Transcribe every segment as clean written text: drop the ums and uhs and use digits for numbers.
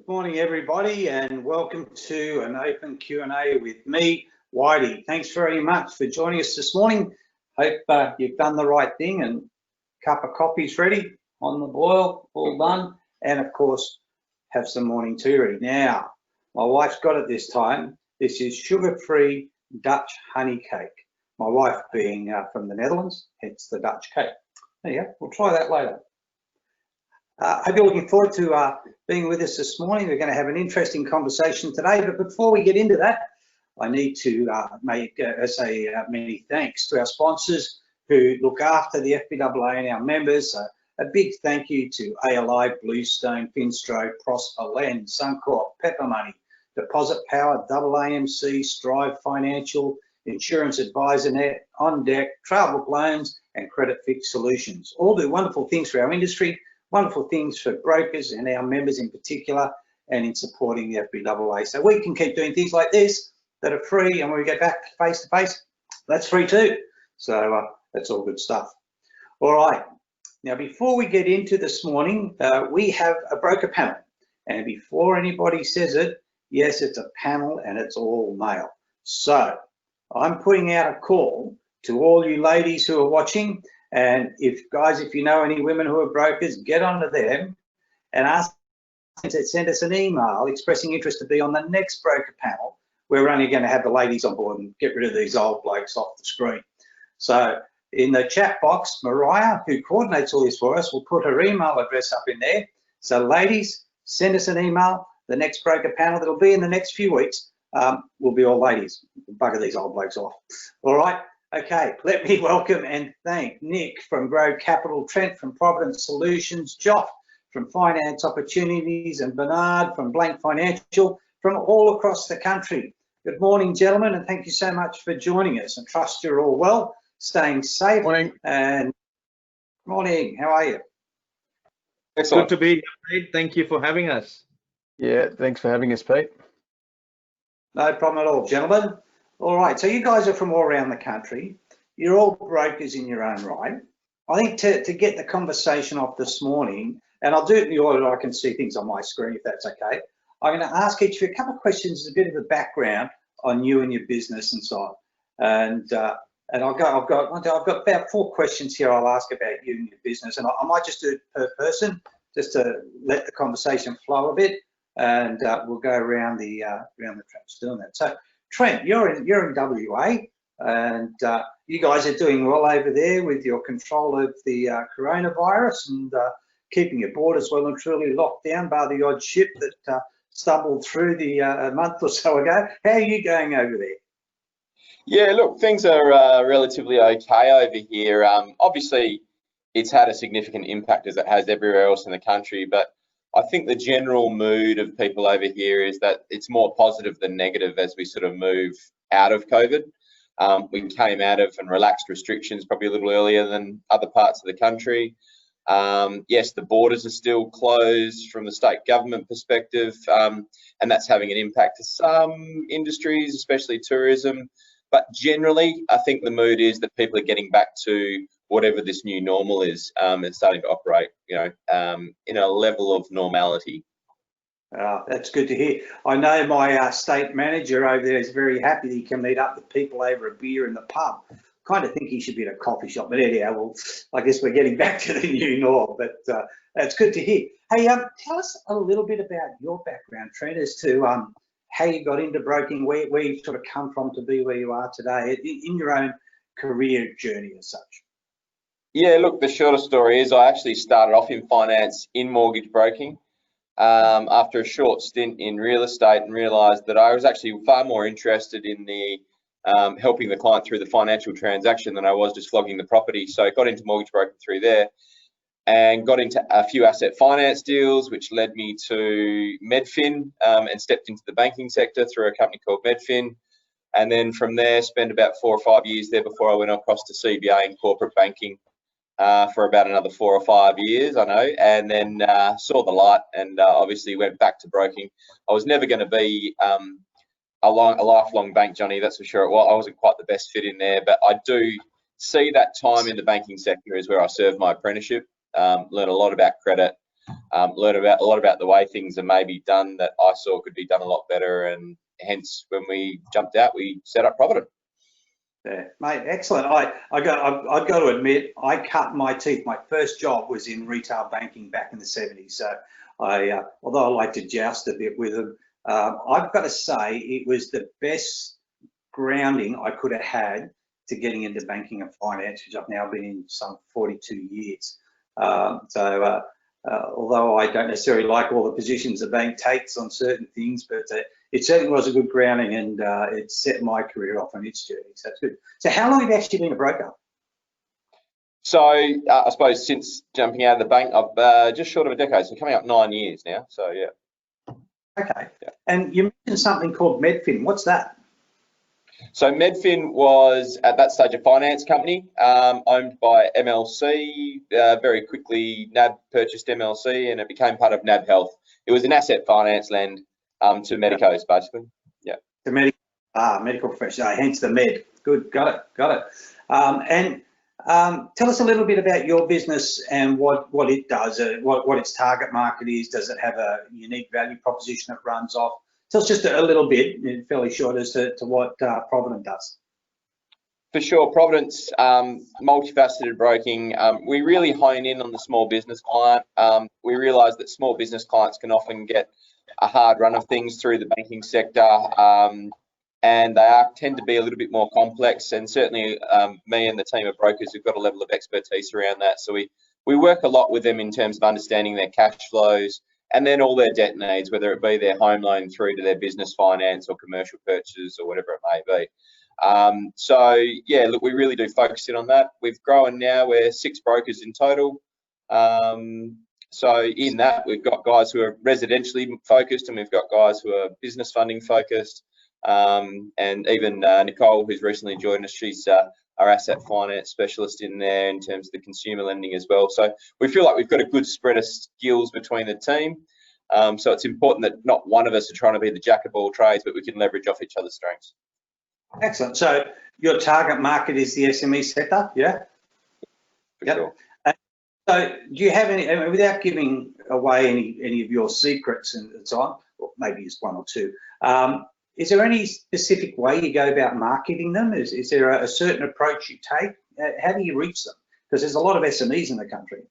Good morning, everybody, and welcome to an open Q&A with me, Whitey. Thanks very much for joining us this morning. Hope you've done the right thing and cup of coffee's ready on the boil, all done, and of course, have some morning tea ready. Now, my wife's got it this time. This is sugar-free Dutch honey cake. My wife being from the Netherlands, hence the Dutch cake. There you go, we'll try that later. Hope you're looking forward to being with us this morning. We're going to have an interesting conversation today, but before we get into that, I need to say many thanks to our sponsors who look after the FBAA and our members. A big thank you to ALI, Bluestone, Finstro, Prosper, Len, Suncorp, Pepper Money, Deposit Power, AAMC, Strive Financial, Insurance Advisor Net, On Deck, Travel Loans, and Credit Fix Solutions. All do wonderful things for our industry, wonderful things for brokers and our members in particular, and in supporting the FBAA. So we can keep doing things like this that are free, and when we get back face to face, that's free too. So that's all good stuff. All right, now before we get into this morning, we have a broker panel. And before anybody says it, yes, it's a panel and it's all male. So I'm putting out a call to all you ladies who are watching. And if you know any women who are brokers, get onto them and ask them to send us an email expressing interest to be on the next broker panel. We're only going to have the ladies on board and get rid of these old blokes off the screen. So in the chat box, Mariah, who coordinates all this for us, will put her email address up in there. So ladies, send us an email. The next broker panel that'll be in the next few weeks will be all ladies. We'll bugger these old blokes off. All right. Okay, let me welcome and thank Nick from Grow Capital, Trent from Provident Solutions, Joff from Finance Opportunities, and Bernard from Blank Financial from all across the country. Good morning, gentlemen, and thank you so much for joining us. I trust you're all well, staying safe. Morning. And morning, how are you? Excellent. Good to be here, Pete. Thank you for having us. Yeah, thanks for having us, Pete. No problem at all, gentlemen. All right, so you guys are from all around the country. You're all brokers in your own right. I think to get the conversation off this morning, and I'll do it in the order I can see things on my screen, if that's okay. I'm going to ask each of you a couple of questions, a bit of a background on you and your business and so on. And I've got about 4 questions here I'll ask about you and your business, and I might just do it per person, just to let the conversation flow a bit, and we'll go around the traps doing that. So, Trent, you're in WA, and you guys are doing well over there with your control of the coronavirus and keeping your borders well and truly locked down, bar the odd ship that stumbled through a month or so ago. How are you going over there? Yeah, look, things are relatively okay over here. Obviously, it's had a significant impact as it has everywhere else in the country, but I think the general mood of people over here is that it's more positive than negative as we sort of move out of COVID. We came out of and relaxed restrictions probably a little earlier than other parts of the country. Yes, the borders are still closed from the state government perspective, and that's having an impact to some industries, especially tourism. But generally, I think the mood is that people are getting back to whatever this new normal is, and starting to operate, in a level of normality. That's good to hear. I know my state manager over there is very happy that he can meet up with people over a beer in the pub. Kind of think he should be at a coffee shop, but anyhow, well, I guess we're getting back to the new norm, but that's good to hear. Hey, tell us a little bit about your background, Trent, as to how you got into broking, where you've sort of come from to be where you are today in your own career journey as such. Yeah, look, the shorter story is I actually started off in finance in mortgage broking after a short stint in real estate, and realised that I was actually far more interested in the helping the client through the financial transaction than I was just flogging the property. So I got into mortgage broking through there and got into a few asset finance deals, which led me to Medfin, and stepped into the banking sector through a company called Medfin. And then from there, spent about 4 or 5 years there before I went across to CBA in corporate banking. For about another 4 or 5 years, I know, and then saw the light and obviously went back to broking. I was never going to be a lifelong bank Johnny, that's for sure. Well, I wasn't quite the best fit in there, but I do see that time in the banking sector is where I served my apprenticeship, learned a lot about credit, learn about a lot about the way things are maybe done that I saw could be done a lot better, and hence when we jumped out, we set up Provident. Yeah, mate, excellent. I've got to admit, I cut my teeth. My first job was in retail banking back in the 70s. So although I like to joust a bit with them, I've got to say it was the best grounding I could have had to getting into banking and finance, which I've now been in some 42 years. Although I don't necessarily like all the positions the bank takes on certain things, but it certainly was a good grounding, and it set my career off on its journey. So that's good. So how long have you actually been a broker? So I suppose since jumping out of the bank, I've just short of a decade, so coming up 9 years now. So yeah. Okay. Yeah. And you mentioned something called Medfin. What's that? So Medfin was at that stage a finance company owned by MLC. Very quickly, NAB purchased MLC, and it became part of NAB Health. It was an asset finance lend to medicos, basically. Yeah. The medical profession. Hence the med. Good. Got it. And tell us a little bit about your business and what it does, what its target market is. Does it have a unique value proposition it runs off? Tell us just a little bit, fairly short, as to what Provident does. For sure, Provident's multifaceted broking. We really hone in on the small business client. We realise that small business clients can often get a hard run of things through the banking sector, and they tend to be a little bit more complex. And certainly, me and the team of brokers have got a level of expertise around that. So we work a lot with them in terms of understanding their cash flows, and then all their debt needs, whether it be their home loan through to their business finance or commercial purchases or whatever it may be. So yeah, look, we really do focus in on that. We've grown now, we're 6 brokers in total. So in that, we've got guys who are residentially focused, and we've got guys who are business funding focused. And even Nicole, who's recently joined us, she's our asset finance specialist in there in terms of the consumer lending as well. So we feel like we've got a good spread of skills between the team. So it's important that not one of us are trying to be the jack of all trades, but we can leverage off each other's strengths. Excellent. So your target market is the SME sector, yeah? For sure. So do you have any, without giving away any of your secrets and so on, or maybe it's one or two, is there any specific way you go about marketing them? Is there a certain approach you take? How do you reach them? Because there's a lot of SMEs in the country.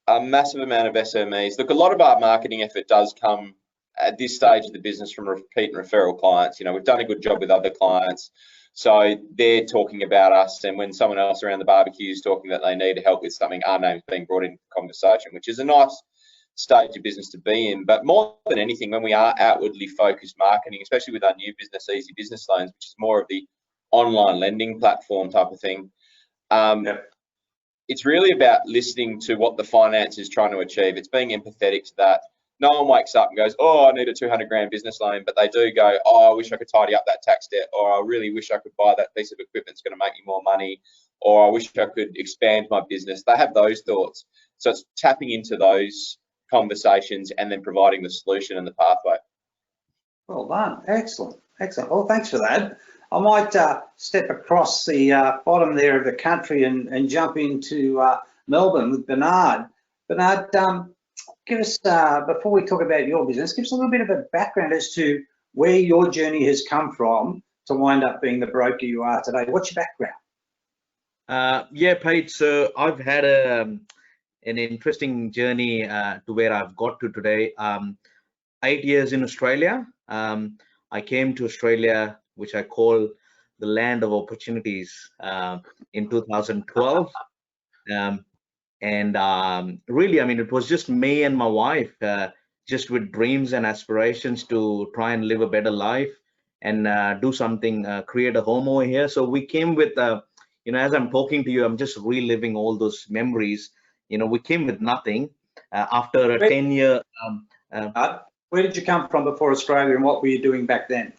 A massive amount of SMEs. Look, a lot of our marketing effort does come at this stage of the business from repeat and referral clients. You know, we've done a good job with other clients, so they're talking about us, and when someone else around the barbecue is talking that they need help with something, our name's being brought into conversation, which is a nice stage of business to be in. But more than anything, when we are outwardly focused marketing, especially with our new business, Easy Business Loans, which is more of the online lending platform type of thing, it's really about listening to what the finance is trying to achieve. It's being empathetic to that. No one wakes up and goes, oh, I need a 200 grand business loan, but they do go, oh, I wish I could tidy up that tax debt, or I really wish I could buy that piece of equipment that's going to make me more money, or I wish I could expand my business. They have those thoughts. So it's tapping into those conversations and then providing the solution and the pathway. Well done. Excellent. Well, thanks for that. I might step across the bottom there of the country and jump into Melbourne with Bernard. Bernard, give us, before we talk about your business, give us a little bit of a background as to where your journey has come from to wind up being the broker you are today. What's your background? Yeah, Pete, so I've had an interesting journey to where I've got to today. 8 years in Australia. I came to Australia, which I call the land of opportunities, in 2012. Really, I mean, it was just me and my wife, just with dreams and aspirations to try and live a better life and do something, create a home over here. So we came with, you know, as I'm talking to you, I'm just reliving all those memories. You know, we came with nothing after a 10-year. Where did you come from before Australia, and what were you doing back then?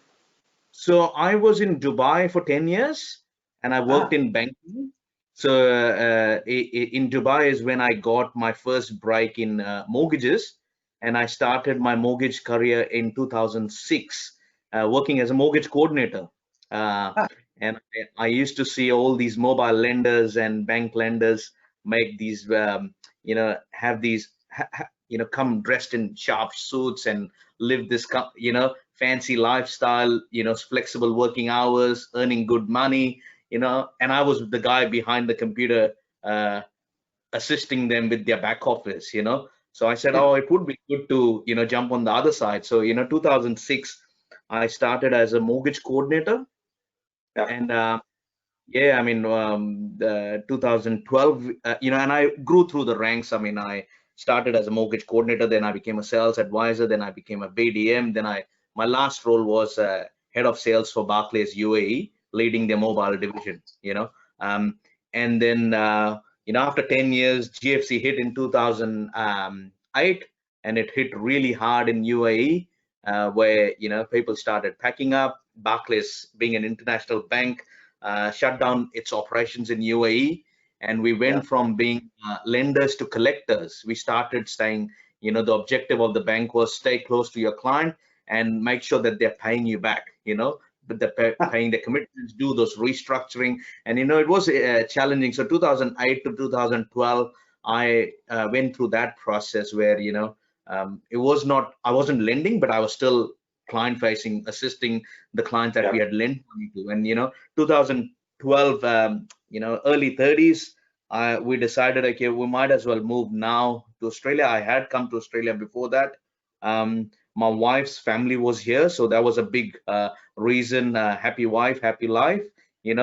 So I was in Dubai for 10 years, and I worked in banking. So in Dubai is when I got my first break in mortgages, and I started my mortgage career in 2006, working as a mortgage coordinator. And I used to see all these mobile lenders and bank lenders make these, you know, have these come dressed in sharp suits and live this, fancy lifestyle, flexible working hours, earning good money, and I was the guy behind the computer, assisting them with their back office, So I said, oh, it would be good to, jump on the other side. So, 2006, I started as a mortgage coordinator. Yeah. And yeah, I mean, 2012, and I grew through the ranks. I mean, I started as a mortgage coordinator, then I became a sales advisor, then I became a BDM, then my last role was head of sales for Barclays UAE, leading their mobile division, and then, after 10 years, GFC hit in 2008, and it hit really hard in UAE, where, people started packing up. Barclays, being an international bank, shut down its operations in UAE, and we went from being lenders to collectors. We started saying, the objective of the bank was stay close to your client and make sure that they're paying you back, but they're paying the commitments, do those restructuring. And, it was challenging. So 2008 to 2012, I went through that process where, it was not, I wasn't lending, but I was still client facing, assisting the clients that we had lent money to. And 2012, early 30s, we decided, okay, we might as well move now to Australia. I had come to Australia before that. My wife's family was here, so that was a big reason. Happy wife, happy life. We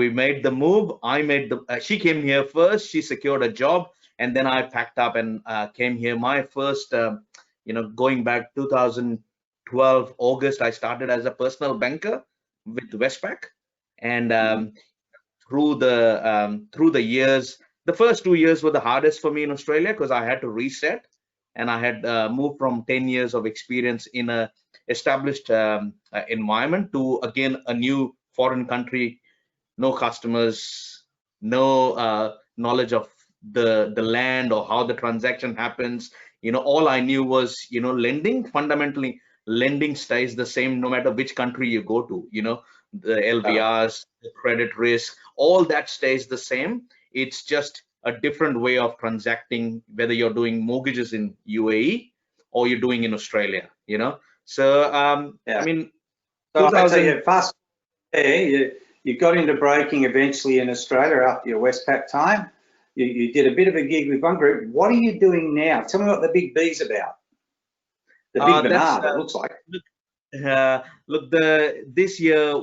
made the move. She came here first. She secured a job, and then I packed up and came here. My first, going back 2012 August, I started as a personal banker with Westpac, and through the years, the first 2 years were the hardest for me in Australia because I had to reset, and I had moved from 10 years of experience in a established environment to, again, a new foreign country, no customers, no knowledge of the land or how the transaction happens. All I knew was, lending. Fundamentally, lending stays the same no matter which country you go to. The LVRs, the credit risk, all that stays the same. It's just a different way of transacting, whether you're doing mortgages in UAE or you're doing in Australia. So I mean, so I tell you, fast there, you got into broking eventually in Australia after your Westpac time. You did a bit of a gig with one group. What are you doing now? Tell me what the Big B's about. The Big Bernard, it looks like. Look, this year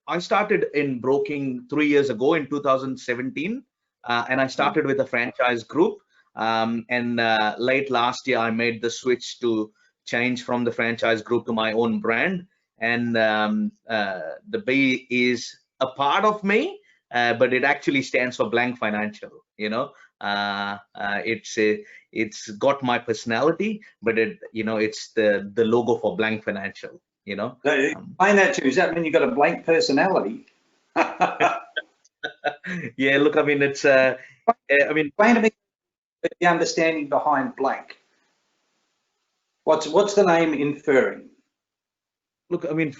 I started in broking 3 years ago in 2017, and I started with a franchise group. And late last year, I made the switch to change from the franchise group to my own brand. And the B is a part of me, but it actually stands for Blank Financial. It's got my personality, but it's the logo for Blank Financial. So explain that to me. Does that mean you've got a blank personality? Yeah, look, I mean, it's explain to me the understanding behind blank. What's the name inferring? Look, I mean,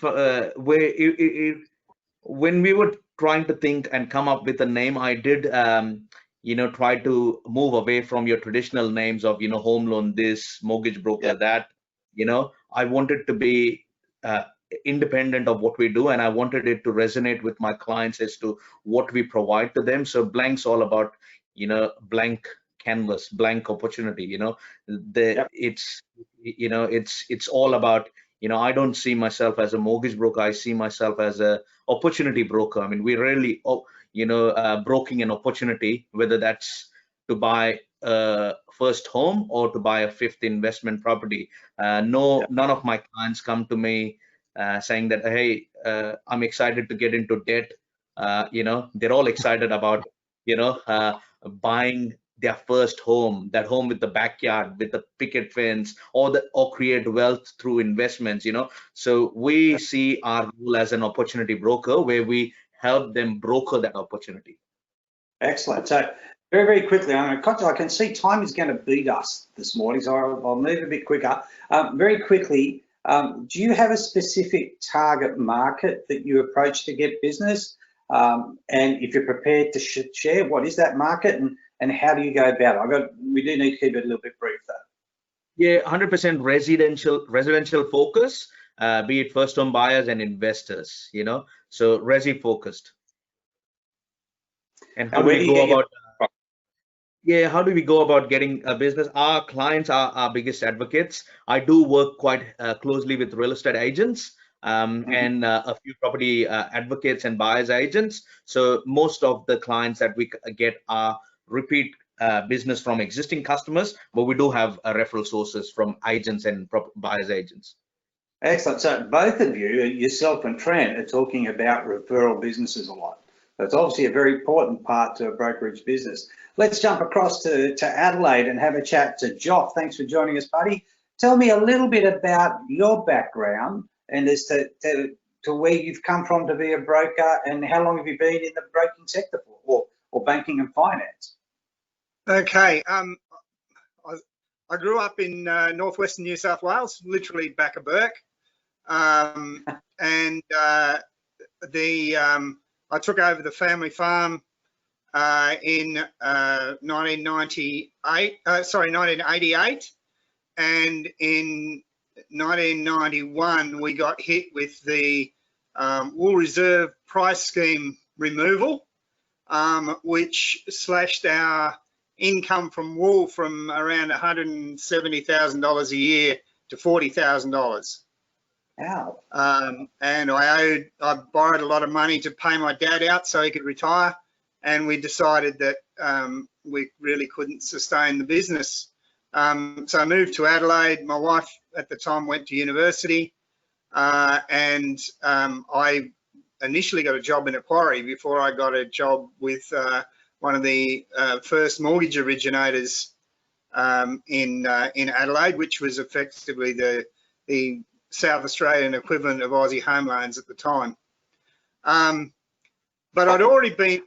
when we were trying to think and come up with a name, I did try to move away from your traditional names of home loan this, mortgage broker that. I wanted to be independent of what we do, and I wanted it to resonate with my clients as to what we provide to them. So Blank's all about blank canvas, blank opportunity. It's all about, I don't see myself as a mortgage broker. I see myself as a opportunity broker. I mean, we really broking an opportunity, whether that's to buy a first home or to buy a fifth investment property. None of my clients come to me saying that, hey, I'm excited to get into debt. They're all excited about buying their first home, that home with the backyard, with the picket fence, or create wealth through investments. So we see our role as an opportunity broker, where we help them broker that opportunity. Excellent. So very, very quickly, I can see time is going to beat us this morning, so I'll move a bit quicker. Very quickly, do you have a specific target market that you approach to get business? And if you're prepared to share, what is that market? and how do you go about it? We do need to keep it a little bit brief though. Yeah, 100% residential focus, be it first home buyers and investors, you know, so resi focused. And how do we go about? Yeah, how do we go about getting a business? Our clients are our biggest advocates. I do work quite closely with real estate agents and a few property advocates and buyers agents. So most of the clients that we get are repeat business from existing customers, but we do have referral sources from agents and buyers agents. Excellent. So both of you, yourself and Trent, are talking about referral businesses a lot. That's obviously a very important part to a brokerage business. Let's jump across to Adelaide and have a chat to Joff. Thanks for joining us, buddy. Tell me a little bit about your background and as to where you've come from to be a broker, and how long have you been in the broking sector for, or banking and finance? Okay. I grew up in northwestern New South Wales, literally back of Burke, and I took over the family farm in 1988, and in 1991 we got hit with the wool reserve price scheme removal, which slashed our income from wool from around $170,000 a year to $40,000. Wow. And I borrowed a lot of money to pay my dad out so he could retire, and we decided that we really couldn't sustain the business. So I moved to Adelaide. My wife at the time went to university, and I initially got a job in a quarry before I got a job with one of the first mortgage originators in Adelaide, which was effectively the South Australian equivalent of Aussie Home Loans at the time. But I'd already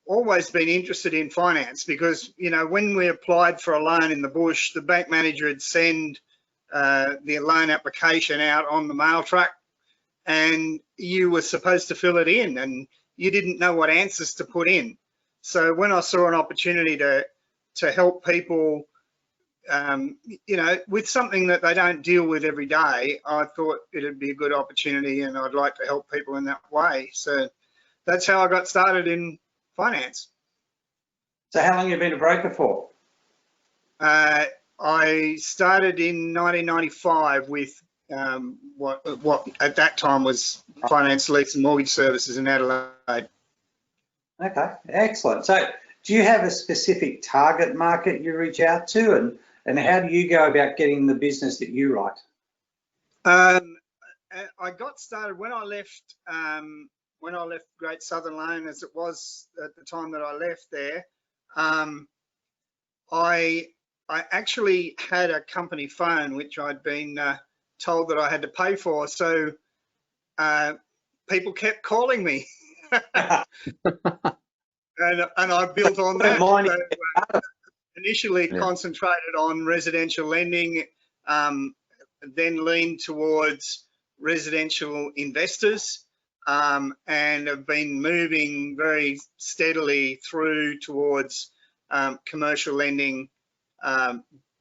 always been interested in finance, because, you know, when we applied for a loan in the bush, the bank manager would send the loan application out on the mail truck, and you were supposed to fill it in, and you didn't know what answers to put in. So when I saw an opportunity to help people, you know, with something that they don't deal with every day, I thought it'd be a good opportunity, and I'd like to help people in that way. So that's how I got started in finance. So how long have you been a broker for? I started in 1995 with what at that time was Finance, Lease and Mortgage Services in Adelaide. Okay, excellent. So do you have a specific target market you reach out to, and how do you go about getting the business that you write? I got started when I left Great Southern Loan, as it was at the time that I left there. I actually had a company phone which I'd been told that I had to pay for, so people kept calling me. and I built on that. So, initially concentrated on residential lending, then leaned towards residential investors, and have been moving very steadily through towards commercial lending,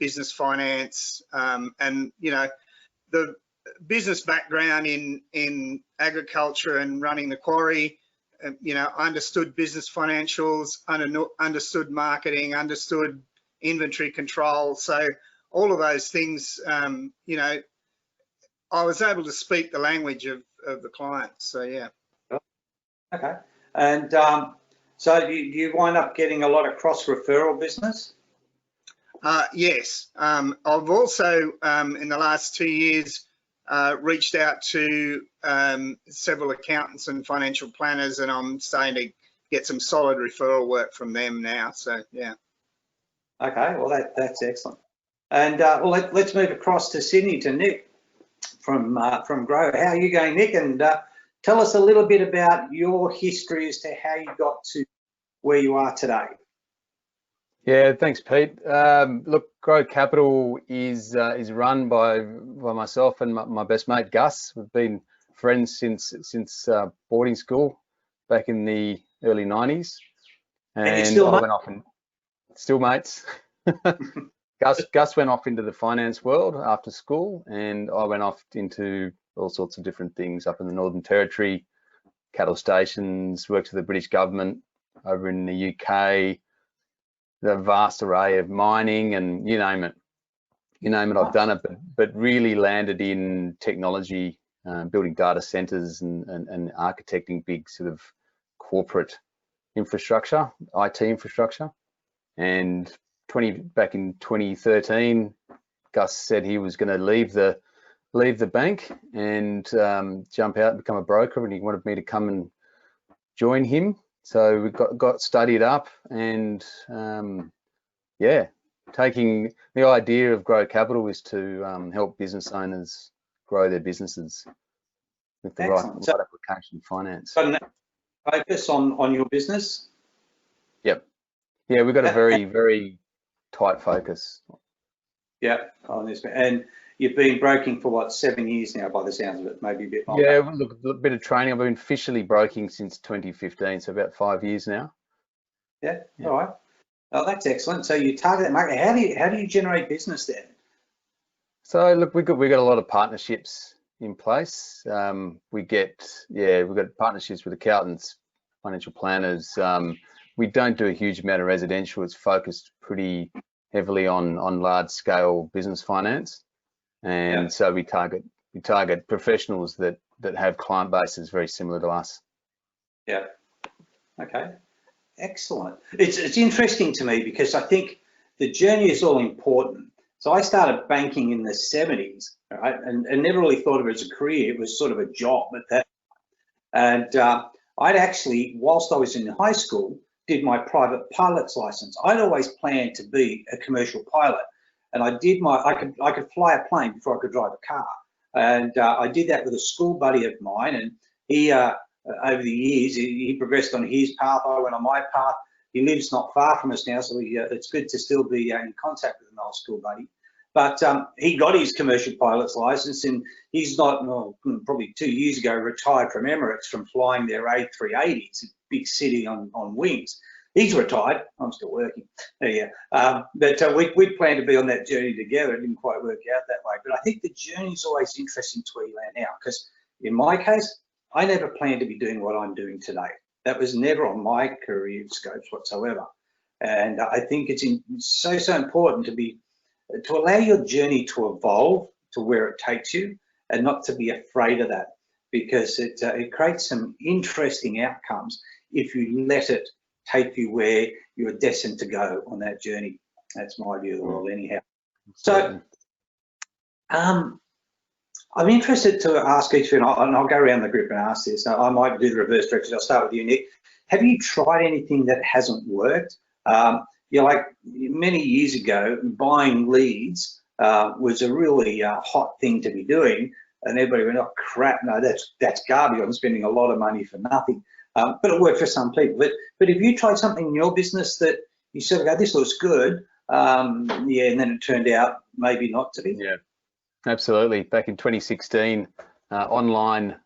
business finance, and, you know, the business background in agriculture and running the quarry, you know, understood business financials, understood marketing, understood inventory control. So all of those things, you know, I was able to speak the language of the clients. So yeah. Okay. And so you wind up getting a lot of cross referral business? Yes. I've also in the last 2 years reached out to several accountants and financial planners, and I'm starting to get some solid referral work from them now. So yeah. Okay, well that's excellent. And well, let's move across to Sydney to Nick from Grow. How are you going, Nick? And tell us a little bit about your history as to how you got to where you are today. Yeah, thanks, Pete. Look, Grow Capital is run by myself and my best mate Gus. We've been friends since boarding school back in the early 90s, and you still I went off and still mates. Gus went off into the finance world after school, and I went off into all sorts of different things up in the Northern Territory, cattle stations, worked for the British government over in the UK, the vast array of mining, and you name it. You name it, I've done it, but really landed in technology, building data centers and architecting big sort of corporate infrastructure, IT infrastructure. And back in 2013, Gus said he was going to leave the bank and jump out and become a broker, and he wanted me to come and join him. So we got studied up, and yeah, taking the idea of Grow Capital is to help business owners grow their businesses with the right application finance. Focus on your business. Yep. Yeah, we've got a very, very tight focus. Yeah, on this, and you've been broking for what, 7 years now, by the sounds of it, maybe a bit longer. Yeah, look, a bit of training. I've been officially broking since 2015, so about 5 years now. Yeah. All right. Oh, that's excellent. So you target that market. How do you generate business there? So look, we've got a lot of partnerships in place. We've got partnerships with accountants, financial planners. We don't do a huge amount of residential. It's focused pretty heavily on large scale business finance, and so we target professionals that have client bases very similar to us. Yeah. Okay. Excellent. It's interesting to me because I think the journey is all important. So I started banking in the 70s, right, and never really thought of it as a career. It was sort of a job at that time. And I'd actually, whilst I was in high school, did my private pilot's license. I'd always planned to be a commercial pilot, and I could fly a plane before I could drive a car. And I did that with a school buddy of mine, and he over the years he progressed on his path. I went on my path. He lives not far from us now, so it's good to still be in contact with an old school buddy. But he got his commercial pilot's license, and he's not, probably 2 years ago, retired from Emirates from flying their A380s, big city on wings. He's retired. I'm still working. Yeah. But we planned to be on that journey together. It didn't quite work out that way. But I think the journey is always interesting to where you land now, because in my case, I never planned to be doing what I'm doing today. That was never on my career scopes whatsoever. And I think it's so important to allow your journey to evolve to where it takes you, and not to be afraid of that, because it creates some interesting outcomes if you let it take you where you're destined to go on that journey. That's my view of the world anyhow. So I'm interested to ask each of you, and I'll go around the group and ask this. I might do the reverse direction. I'll start with you, Nick. Have you tried anything that hasn't worked? Like many years ago, buying leads was a really hot thing to be doing, and everybody went, "Oh crap, no, that's garbage. I'm spending a lot of money for nothing." But it worked for some people. But if you tried something in your business that you sort of go, "This looks good," and then it turned out maybe not to be. Yeah. Absolutely. Back in 2016, online,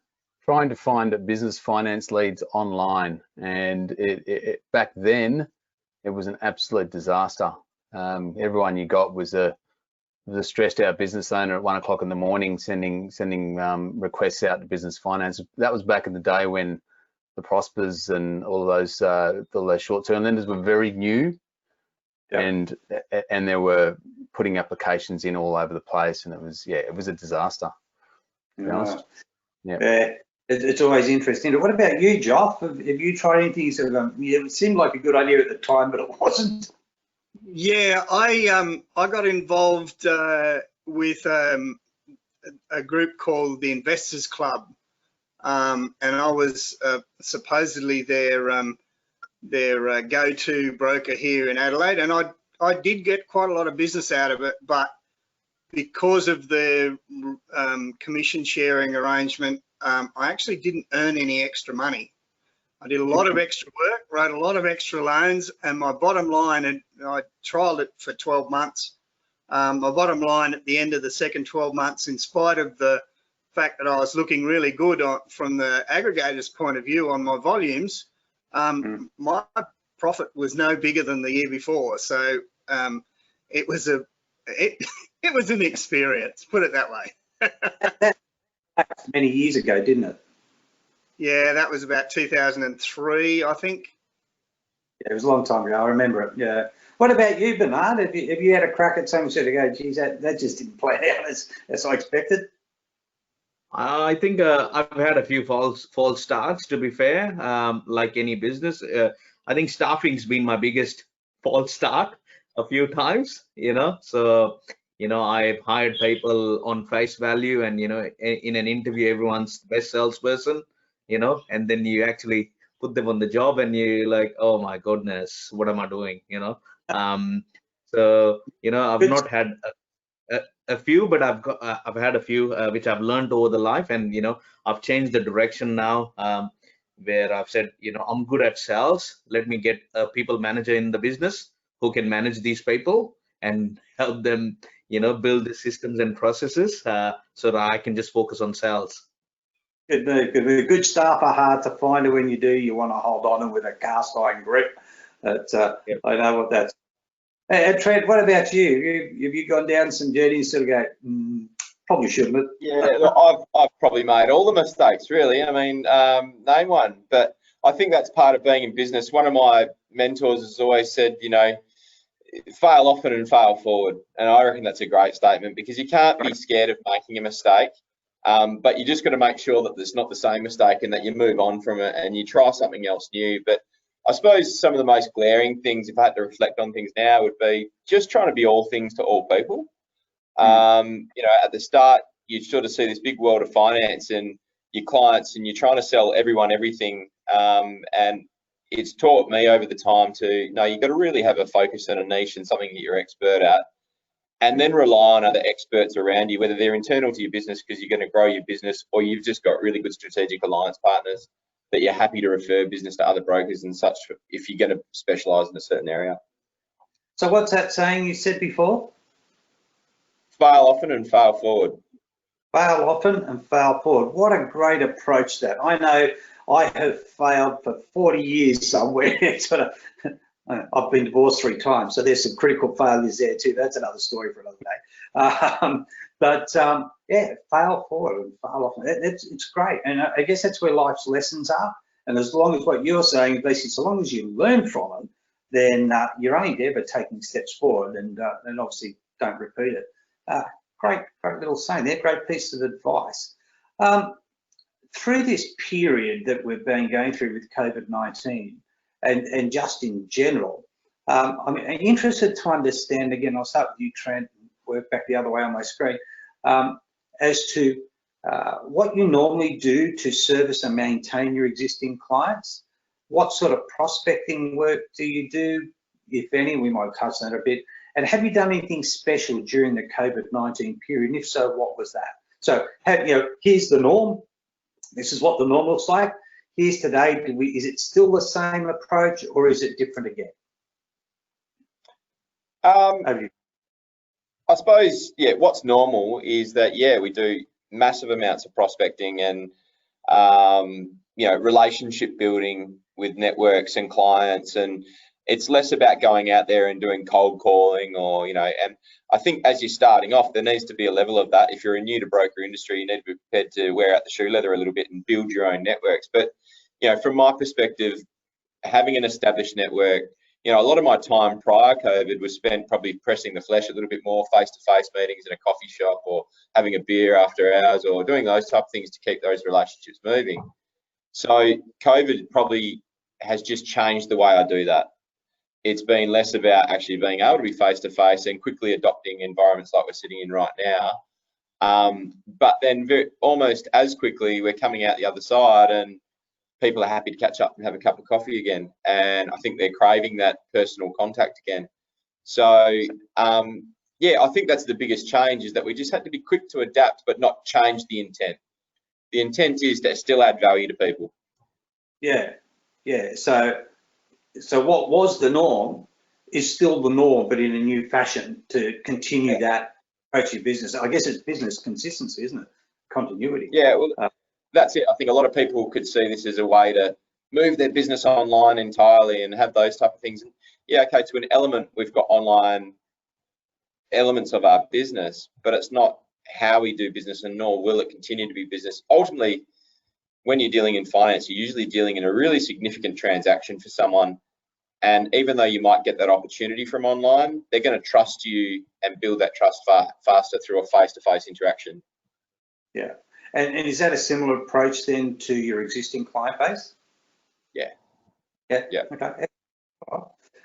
trying to find business finance leads online, and back then it was an absolute disaster. Everyone you got was a stressed out business owner at 1 o'clock in the morning sending requests out to business finance. That was back in the day when the Prospers and all of those short-term lenders were very new. Yep. And they were putting applications in all over the place, and it was a disaster, to be honest. Yeah, it's always interesting. What about you, Joff? Have you tried anything sort of? It seemed like a good idea at the time, but it wasn't. Yeah, I got involved with a group called the Investors Club, and I was supposedly their go-to broker here in Adelaide, and I did get quite a lot of business out of it, but because of the commission sharing arrangement, I actually didn't earn any extra money. I did a lot of extra work, wrote a lot of extra loans, and my bottom line, and I trialed it for 12 months, my bottom line at the end of the second 12 months, in spite of the fact that I was looking really good from the aggregator's point of view on my volumes, my profit was no bigger than the year before. So it was an experience, put it that way. That many years ago, didn't it? Yeah, that was about 2003, I think. Yeah, it was a long time ago. I remember it. Yeah. What about you, Bernard? Have you had a crack at something to go, geez, that just didn't play out as I expected? I think I've had a few false starts, to be fair, like any business. I think staffing's been my biggest false start a few times, So, I've hired people on face value, and, in an interview, everyone's the best salesperson, and then you actually put them on the job and you're like, oh my goodness, what am I doing, So, I've not had a few, but I've had a few which I've learned over the life, and I've changed the direction now, where I've said, I'm good at sales. Let me get a people manager in the business who can manage these people and help them, build the systems and processes, so that I can just focus on sales. Good move. Good move. Good staff are hard to find, and when you do, you want to hold on them with a cast iron grip. But Yep. I know what that's. And Trent, what about you? Have you gone down some journeys to go, probably shouldn't have? Yeah, look, I've probably made all the mistakes, really. I mean, name one. But I think that's part of being in business. One of my mentors has always said, fail often and fail forward. And I reckon that's a great statement, because you can't be scared of making a mistake, but you just got to make sure that it's not the same mistake and that you move on from it and you try something else new. But I suppose some of the most glaring things, if I had to reflect on things now, would be just trying to be all things to all people. At the start, you sort of see this big world of finance and your clients, and you're trying to sell everyone everything. And it's taught me over the time you've got to really have a focus and a niche and something that you're expert at, and then rely on other experts around you, whether they're internal to your business because you're going to grow your business, or you've just got really good strategic alliance partners that you're happy to refer business to other brokers and such if you're going to specialise in a certain area. So what's that saying you said before? Fail often and fail forward. Fail often and fail forward. What a great approach that. I know I have failed for 40 years somewhere. I've been divorced 3 times, so there's some critical failures there too. That's another story for another day. Yeah, fail forward and fail often. It's great, and I guess that's where life's lessons are. And as long as what you're saying, basically, so long as you learn from them, then you're only ever taking steps forward, and obviously don't repeat it. Great little saying there. Great piece of advice. Through this period that we've been going through with COVID-19 and just in general, I'm interested to understand, again, I'll start with you, Trent, and work back the other way on my screen, as to what you normally do to service and maintain your existing clients. What sort of prospecting work do you do, if any? We might touch on that a bit. And have you done anything special during the COVID-19 period? And if so, what was that? So, here's the norm. This is what the norm looks like. Here's today. Is it still the same approach, or is it different again? I suppose, what's normal is that, we do massive amounts of prospecting and, relationship building with networks and clients, and it's less about going out there and doing cold calling or, and I think as you're starting off, there needs to be a level of that. If you're a new to broker industry, you need to be prepared to wear out the shoe leather a little bit and build your own networks. But, from my perspective, having an established network, a lot of my time prior COVID was spent probably pressing the flesh a little bit more, face-to-face meetings in a coffee shop or having a beer after hours or doing those type of things to keep those relationships moving. So COVID probably has just changed the way I do that. It's been less about actually being able to be face-to-face and quickly adopting environments like we're sitting in right now. But then almost as quickly, we're coming out the other side and people are happy to catch up and have a cup of coffee again. And I think they're craving that personal contact again. So, I think that's the biggest change, is that we just had to be quick to adapt, but not change the intent. The intent is to still add value to people. Yeah. So what was the norm is still the norm, but in a new fashion to continue that approach to business. I guess it's business consistency, isn't it? Continuity. Yeah, well, that's it. I think a lot of people could see this as a way to move their business online entirely and have those type of things. And yeah, okay, to an element, we've got online elements of our business, but it's not how we do business, and nor will it continue to be business. Ultimately, when you're dealing in finance, you're usually dealing in a really significant transaction for someone. And even though you might get that opportunity from online, they're going to trust you and build that trust faster through a face-to-face interaction. Yeah. And is that a similar approach then to your existing client base? Yeah. Yeah. Okay.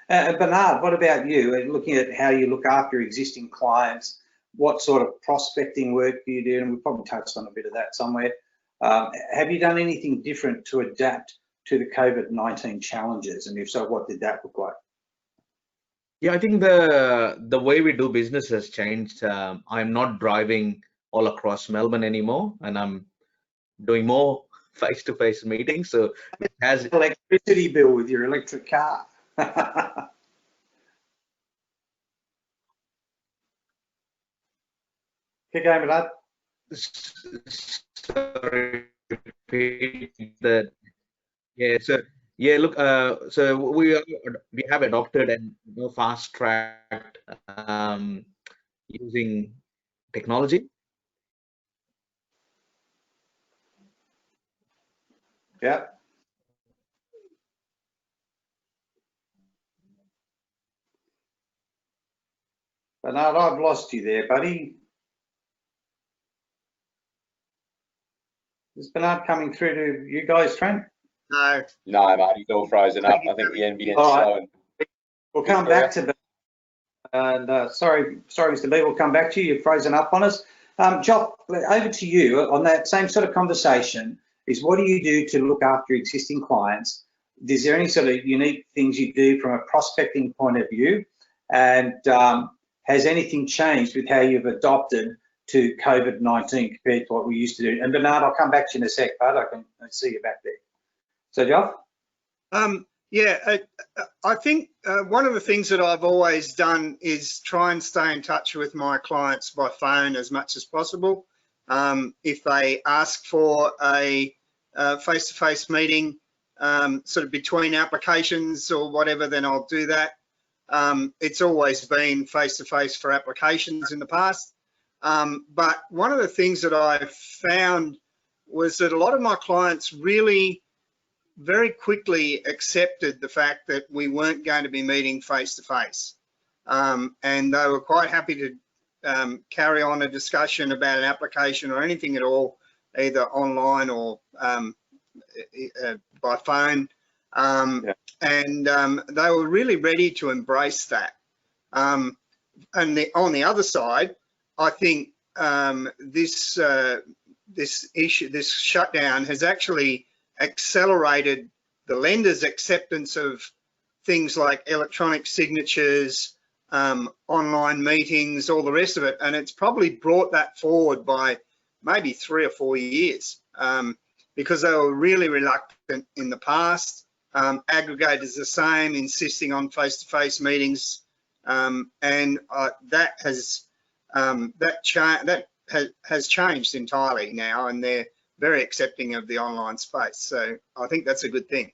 Bernard, what about you? Looking at how you look after existing clients, what sort of prospecting work do you do? And we probably touched on a bit of that somewhere. Have you done anything different to adapt to the COVID-19 challenges? And if so, what did that look like? Yeah, I think the way we do business has changed. I'm not driving all across Melbourne anymore, and I'm doing more face-to-face meetings. So it has electricity bill with your electric car. Keep going with that. Sorry, that. Yeah. So yeah, look. So we have adopted and fast-tracked using technology. Yeah. Bernard, I've lost you there, buddy. Is Bernard coming through to you guys, Trent? No. No, mate, he's all frozen up. I think the NBN's slowing. We'll come back to and sorry, Mr. B, we'll come back to you. You've frozen up on us. Joff, over to you on that same sort of conversation. Is what do you do to look after existing clients? Is there any sort of unique things you do from a prospecting point of view? And has anything changed with how you've adopted to COVID-19 compared to what we used to do? And Bernard, I'll come back to you in a sec, bud. I can see you back there. So, Joff? Yeah, I think one of the things that I've always done is try and stay in touch with my clients by phone as much as possible. If they ask for a face-to-face meeting, sort of between applications or whatever, then I'll do that. It's always been face-to-face for applications in the past. But one of the things that I found was that a lot of my clients really very quickly accepted the fact that we weren't going to be meeting face-to-face. And they were quite happy to carry on a discussion about an application or anything at all, either online or by phone. And they were really ready to embrace that. And on the other side, I think this shutdown has actually accelerated the lenders' acceptance of things like electronic signatures, online meetings, all the rest of it, and it's probably brought that forward by maybe 3 or 4 years, because they were really reluctant in the past. Aggregators the same, insisting on face-to-face meetings, and that has changed entirely now, and they're very accepting of the online space. So I think that's a good thing.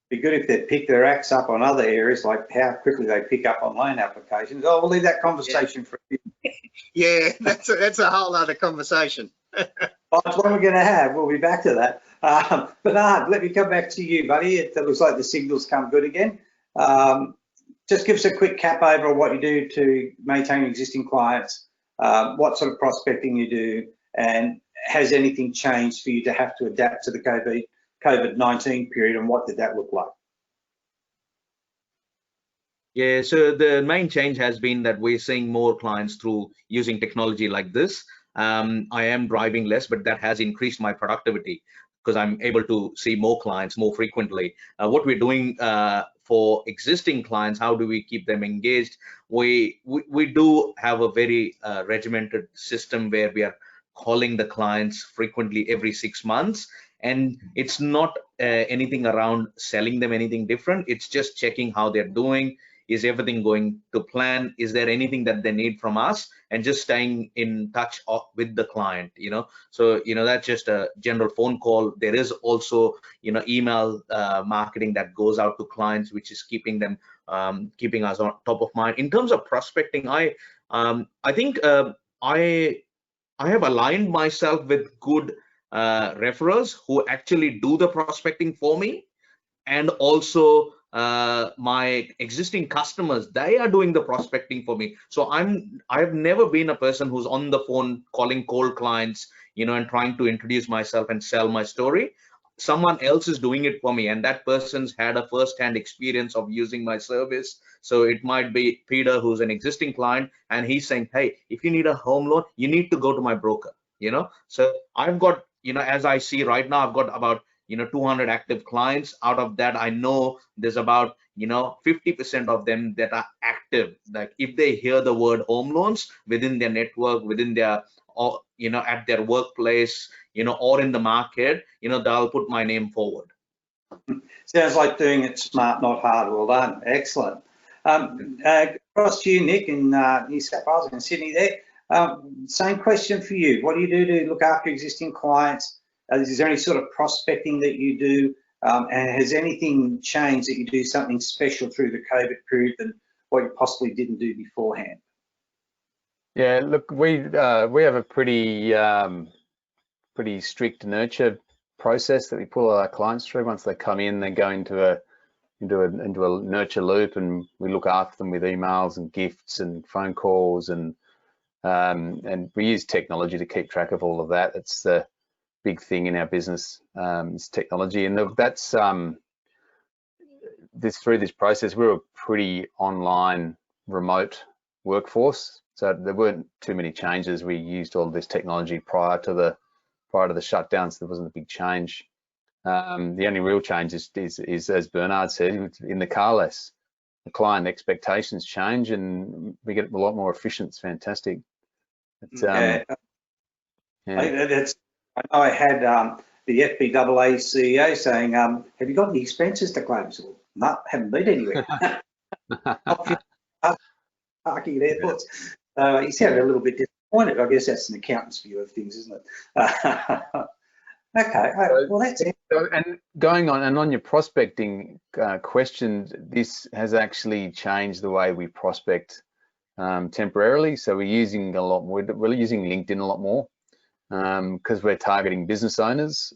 Be good if they pick their acts up on other areas, like how quickly they pick up online applications. Oh, we'll leave that conversation for you. Yeah, that's a whole other conversation. That's what we're going to have. We'll be back to that. Bernard, let me come back to you, buddy. It looks like the signal's come good again. Just give us a quick cap over what you do to maintain existing clients, what sort of prospecting you do, and has anything changed for you to have to adapt to the COVID-19 period, and what did that look like? Yeah, so the main change has been that we're seeing more clients through using technology like this. I am driving less, but that has increased my productivity because I'm able to see more clients more frequently. What we're doing for existing clients, how do we keep them engaged? We do have a very regimented system where we are calling the clients frequently every 6 months, and it's not anything around selling them anything different. It's just checking how they're doing. is everything going to plan? Is there anything that they need from us? And just staying in touch with the client, So, that's just a general phone call. There is also, email marketing that goes out to clients, which is keeping us on top of mind. In terms of prospecting, I think I have aligned myself with good referrals who actually do the prospecting for me, and also my existing customers, they are doing the prospecting for me. So I've never been a person who's on the phone calling cold clients, and trying to introduce myself and sell my story. Someone else is doing it for me, and that person's had a first-hand experience of using my service. So it might be Peter, who's an existing client, and he's saying, hey, if you need a home loan, you need to go to my broker. So I've got, as I see right now, I've got about 200 active clients. Out of that, I know there's about 50% of them that are active. Like if they hear the word home loans within their network, within their, or at their workplace, or in the market, they'll put my name forward. Sounds like doing it smart, not hard. Well done. Excellent. Across to you, Nick, in New South Wales, in Sydney there. Same question for you. What do you do to look after existing clients? Is there any sort of prospecting that you do? And has anything changed that you do something special through the COVID period than what you possibly didn't do beforehand? Yeah, look, we have a pretty strict nurture process that we pull our clients through. Once they come in, they go into a nurture loop, and we look after them with emails and gifts and phone calls, and we use technology to keep track of all of that. It's the big thing in our business, is technology, and that's through this process we're a pretty online remote workforce, so there weren't too many changes. We used all this technology prior to the shutdown, so there wasn't a big change. The only real change is as Bernard said, in the car less. The client expectations change and we get a lot more efficient. It's fantastic. Yeah. I know I had the FBAA CEO saying, have you got any expenses to claim? So, no, haven't been anywhere. Parking at airports. He sounded a little bit disappointed. I guess that's an accountant's view of things, isn't it? Okay, well that's it. And going on, and on your prospecting question, this has actually changed the way we prospect temporarily. So we're using a lot more. We're using LinkedIn a lot more because we're targeting business owners.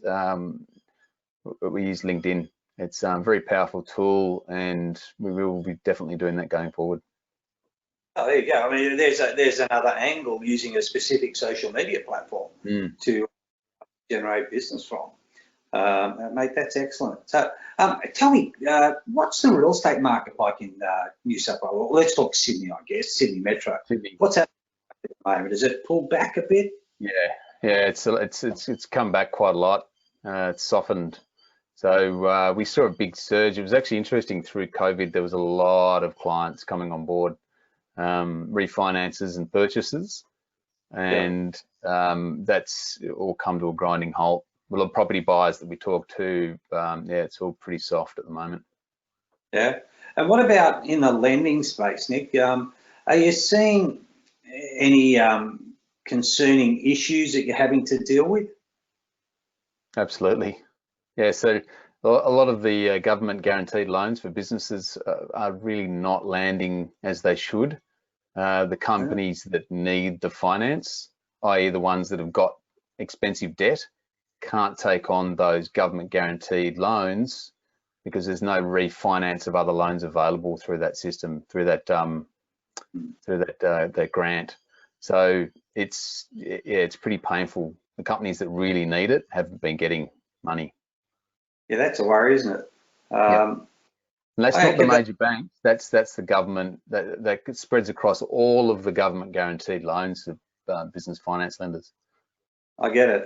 We use LinkedIn. It's a very powerful tool, and we will be definitely doing that going forward. Oh, there you go. I mean, there's another angle using a specific social media platform to generate business from. Mate, that's excellent. So tell me, what's the real estate market like in New South Wales? Well, let's talk Sydney, I guess, Sydney Metro. Sydney. What's happening at the moment? Has it pulled back a bit? Yeah, it's come back quite a lot. It's softened. So we saw a big surge. It was actually interesting through COVID. There was a lot of clients coming on board, refinances and purchases, and that's all come to a grinding halt. Well, the property buyers that we talk to, it's all pretty soft at the moment. Yeah. And what about in the lending space, Nick? Are you seeing any concerning issues that you're having to deal with? Absolutely. Yeah, so a lot of the government guaranteed loans for businesses are really not landing as they should. The companies that need the finance, i.e. the ones that have got expensive debt, can't take on those government guaranteed loans because there's no refinance of other loans available through that system, through that that grant. So it's pretty painful. The companies that really need it haven't been getting money. Yeah, that's a worry, isn't it? And that's not the major banks. That's the government that spreads across all of the government guaranteed loans of business finance lenders. I get it.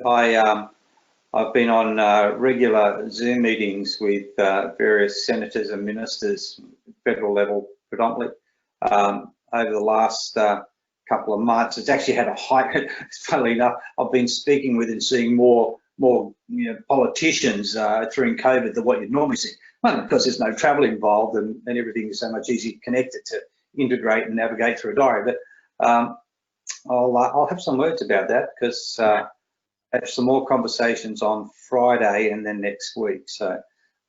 I've been on regular Zoom meetings with various senators and ministers, federal level predominantly, over the last couple of months. It's actually had a hike. Funnily enough, I've been speaking with and seeing more politicians during COVID than what you'd normally see. One, because there's no travel involved and everything is so much easier connected to integrate and navigate through a diary. But I'll have some words about that, because I have some more conversations on Friday and then next week. So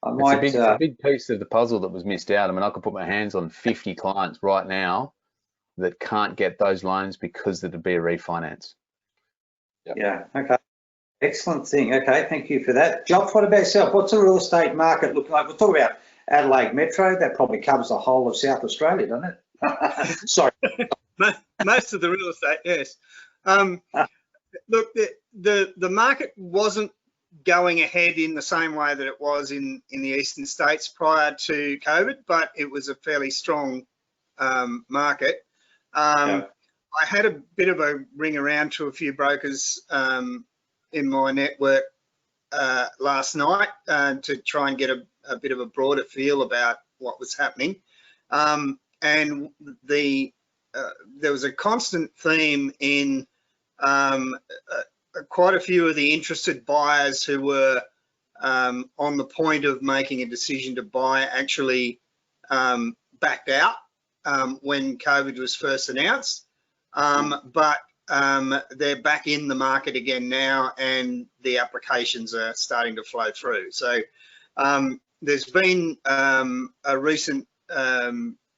I might. It's a big piece of the puzzle that was missed out. I mean, I could put my hands on 50 clients right now that can't get those loans because it'd be a refinance. Yep. Yeah. Okay. Excellent thing. Okay. Thank you for that. Joff, what about yourself? What's the real estate market looking like? We'll talk about Adelaide Metro. That probably covers the whole of South Australia, doesn't it? Sorry. Most of the real estate, yes. Look, the market wasn't going ahead in the same way that it was in the eastern states prior to COVID, but it was a fairly strong market. Yeah. I had a bit of a ring around to a few brokers in my network last night to try and get a bit of a broader feel about what was happening. And there was a constant theme in quite a few of the interested buyers who were on the point of making a decision to buy actually backed out when COVID was first announced. But they're back in the market again now, and the applications are starting to flow through. So there's been a recent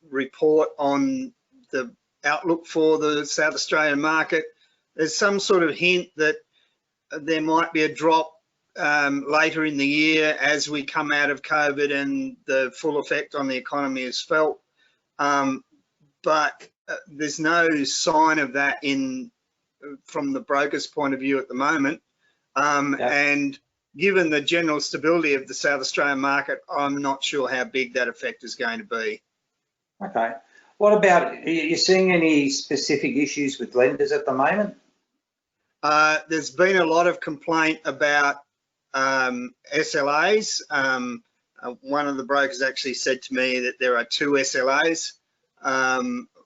report on the outlook for the South Australian market. There's some sort of hint that there might be a drop later in the year as we come out of COVID and the full effect on the economy is felt. But there's no sign of that from the broker's point of view at the moment. And given the general stability of the South Australian market, I'm not sure how big that effect is going to be. Okay. What about, are you seeing any specific issues with lenders at the moment? There's been a lot of complaint about SLAs. One of the brokers actually said to me that there are 2 SLAs,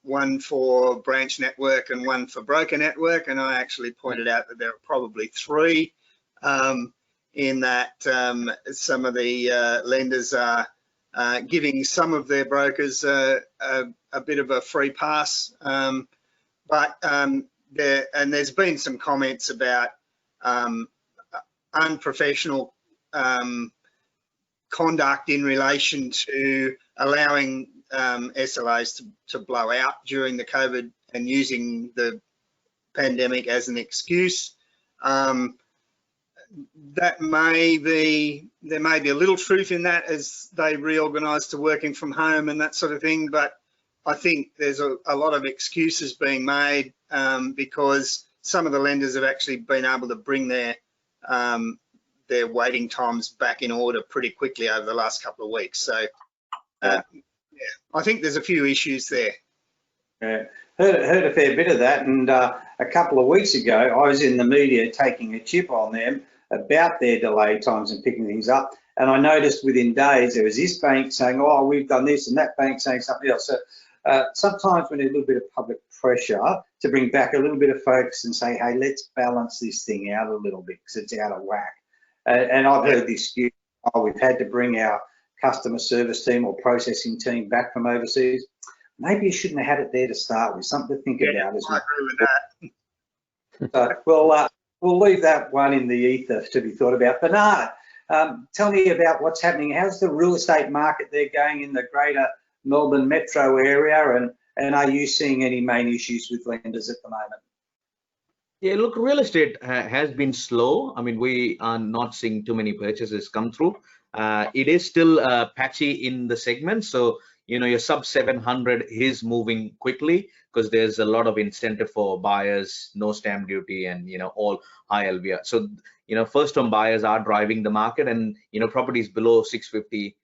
one for branch network and one for broker network, and I actually pointed out that there are probably 3, in that some of the lenders are giving some of their brokers a bit of a free pass, but there's been some comments about unprofessional conduct in relation to allowing SLAs to blow out during the COVID and using the pandemic as an excuse. There may be a little truth in that as they reorganise to working from home and that sort of thing, but I think there's a lot of excuses being made because some of the lenders have actually been able to bring their waiting times back in order pretty quickly over the last couple of weeks. So yeah, I think there's a few issues there. Yeah, heard a fair bit of that, and a couple of weeks ago I was in the media taking a chip on them about their delay times and picking things up, and I noticed within days there was this bank saying, oh, we've done this, and that bank saying something else. So sometimes we need a little bit of public pressure to bring back a little bit of focus and say, hey, let's balance this thing out a little bit because it's out of whack. And I've heard this excuse, oh, we've had to bring our customer service team or processing team back from overseas. Maybe you shouldn't have had it there to start with, something to think about. I agree with that. So, we'll leave that one in the ether to be thought about. Bernard, tell me about what's happening. How's the real estate market there going in the greater Melbourne metro area, and are you seeing any main issues with lenders at the moment? Yeah, look, real estate has been slow. I mean, we are not seeing too many purchases come through. It is still patchy in the segment. So, you know, your sub 700 is moving quickly because there's a lot of incentive for buyers, no stamp duty, and, you know, all high LVR. So, you know, first home buyers are driving the market, and, you know, properties below 650,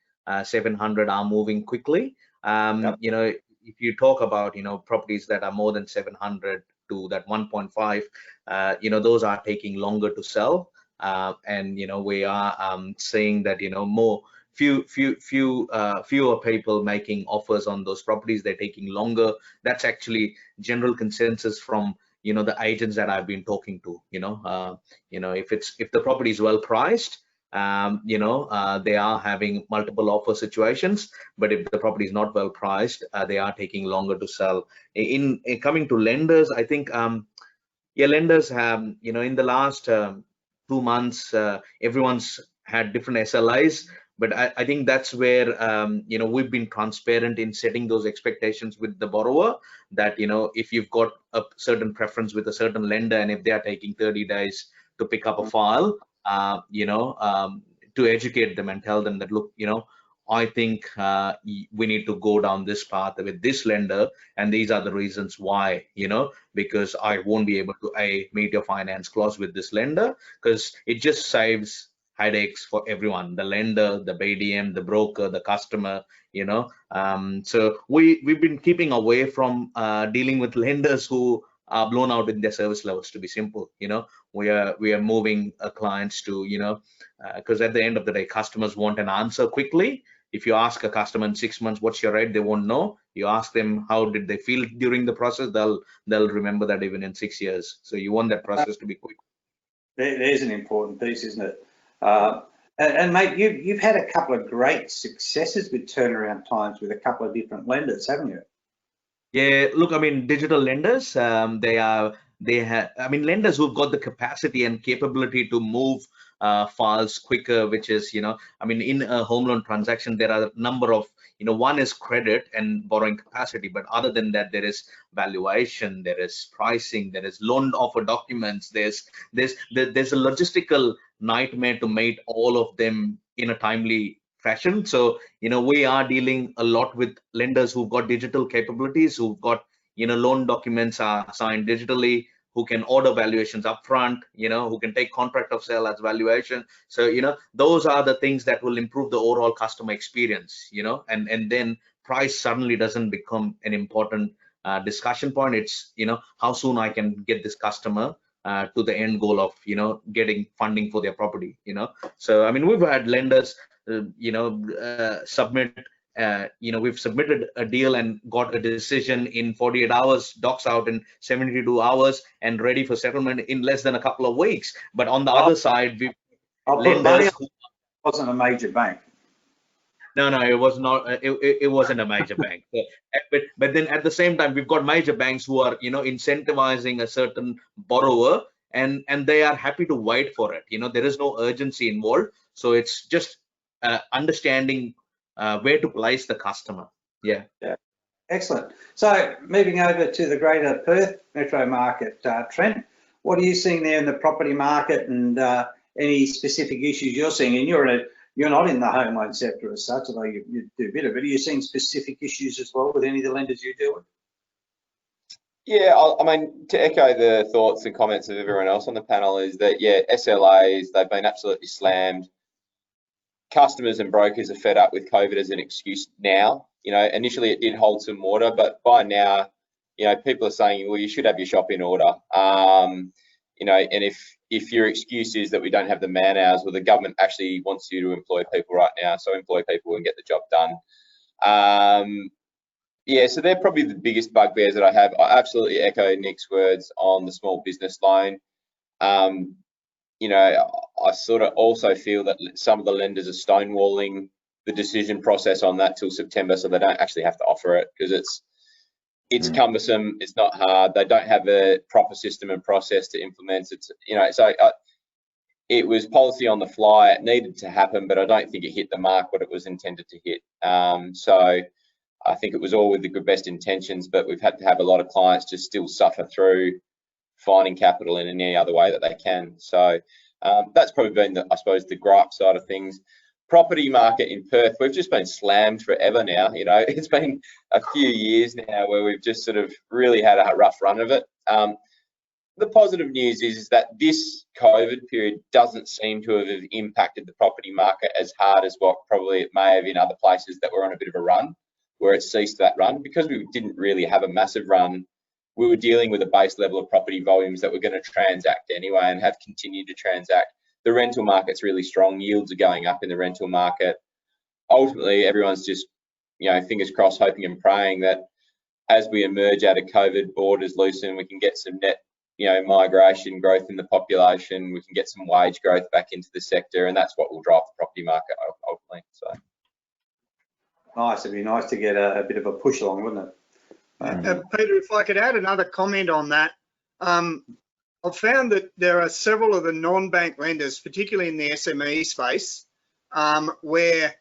700 are moving quickly. You know, if you talk about, you know, properties that are more than 700 to that 1.5, you know, those are taking longer to sell. And, you know, we are saying that, you know, fewer people making offers on those properties. They're taking longer. That's actually general consensus from, you know, the agents that I've been talking to. You know, if the property is well priced, they are having multiple offer situations, but if the property is not well priced, they are taking longer to sell. In coming to lenders, I think lenders have, in the last 2 months, everyone's had different SLIs, but I think that's where we've been transparent in setting those expectations with the borrower, that if you've got a certain preference with a certain lender, and if they are taking 30 days to pick up a file, to educate them and tell them that, look, I think we need to go down this path with this lender, and these are the reasons why, because I won't be able to meet your finance clause with this lender, because it just saves headaches for everyone, the lender, the BDM, the broker, the customer, so we've been keeping away from dealing with lenders who are blown out in their service levels, to be simple. We are moving clients to, because at the end of the day, customers want an answer quickly. If you ask a customer in 6 months, what's your rate, they won't know. You ask them how did they feel during the process, they'll remember that even in 6 years. So you want that process to be quick. There's an important piece, isn't it? And mate, you've had a couple of great successes with turnaround times with a couple of different lenders, haven't you? Yeah, look, I mean, digital lenders, lenders who've got the capacity and capability to move files quicker, which is, in a home loan transaction, there are a number of, one is credit and borrowing capacity, but other than that, there is valuation, there is pricing, there is loan offer documents, there's a logistical nightmare to meet all of them in a timely fashion. So we are dealing a lot with lenders who've got digital capabilities, who've got loan documents are signed digitally, who can order valuations upfront, who can take contract of sale as valuation. So those are the things that will improve the overall customer experience, and then price suddenly doesn't become an important discussion point. It's how soon I can get this customer to the end goal of getting funding for their property. So we've had lenders submit, we've submitted a deal and got a decision in 48 hours, docs out in 72 hours, and ready for settlement in less than a couple of weeks. But on the other side, we lenders who wasn't a major bank. No, it was not. It wasn't a major bank. But then at the same time, we've got major banks who are incentivizing a certain borrower, and they are happy to wait for it. There is no urgency involved, so it's just understanding where to place the customer. Yeah. Excellent. So moving over to the greater Perth metro market, Trent, what are you seeing there in the property market, and any specific issues you're seeing? And you're not in the home loan sector as such, although you do a bit of it. Are you seeing specific issues as well with any of the lenders you deal with? Yeah, to echo the thoughts and comments of everyone else on the panel, is that, SLAs, they've been absolutely slammed. Customers and brokers are fed up with COVID as an excuse now. Initially it did hold some water, but by now, people are saying, well, you should have your shop in order. And if your excuse is that we don't have the man hours, well, the government actually wants you to employ people right now, so employ people and get the job done. So they're probably the biggest bugbears that I have. I absolutely echo Nick's words on the small business loan. I sort of also feel that some of the lenders are stonewalling the decision process on that till September, so they don't actually have to offer it, because it's cumbersome, it's not hard, they don't have a proper system and process to implement it. It was policy on the fly, it needed to happen, but I don't think it hit the mark what it was intended to hit. So I think it was all with the best intentions, but we've had to have a lot of clients just still suffer through finding capital in any other way that they can. So that's probably been, the gripe side of things. Property market in Perth, we've just been slammed forever now. It's been a few years now where we've just sort of really had a rough run of it. The positive news is that this COVID period doesn't seem to have impacted the property market as hard as what probably it may have in other places that were on a bit of a run, where it ceased that run. Because we didn't really have a massive run, we were dealing with a base level of property volumes that were going to transact anyway and have continued to transact. The rental market's really strong. Yields are going up in the rental market. Ultimately, everyone's just, fingers crossed, hoping and praying that as we emerge out of COVID, borders loosen, we can get some net, migration, growth in the population. We can get some wage growth back into the sector, and that's what will drive the property market ultimately. So nice. It'd be nice to get a bit of a push along, wouldn't it? Peter, if I could add another comment on that, I've found that there are several of the non-bank lenders, particularly in the SME space, where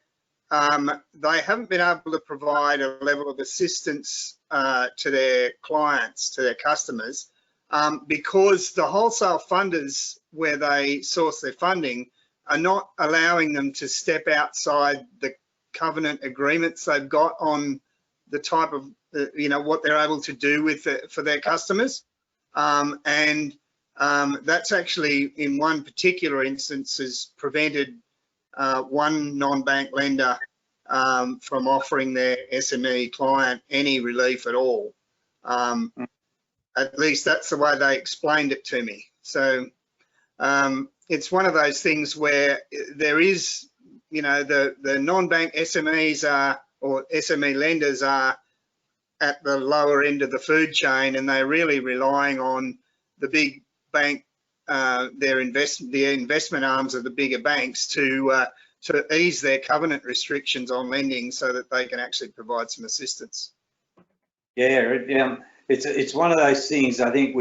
they haven't been able to provide a level of assistance to their clients, to their customers, because the wholesale funders where they source their funding are not allowing them to step outside the covenant agreements they've got on the type of, what they're able to do with for their customers. That's actually, in one particular instance, has prevented one non-bank lender from offering their SME client any relief at all. At least that's the way they explained it to me. So it's one of those things where there is, the non-bank SMEs are, or SME lenders are at the lower end of the food chain, and they're really relying on the big bank, the investment arms of the bigger banks to ease their covenant restrictions on lending so that they can actually provide some assistance. Yeah, it's one of those things. I think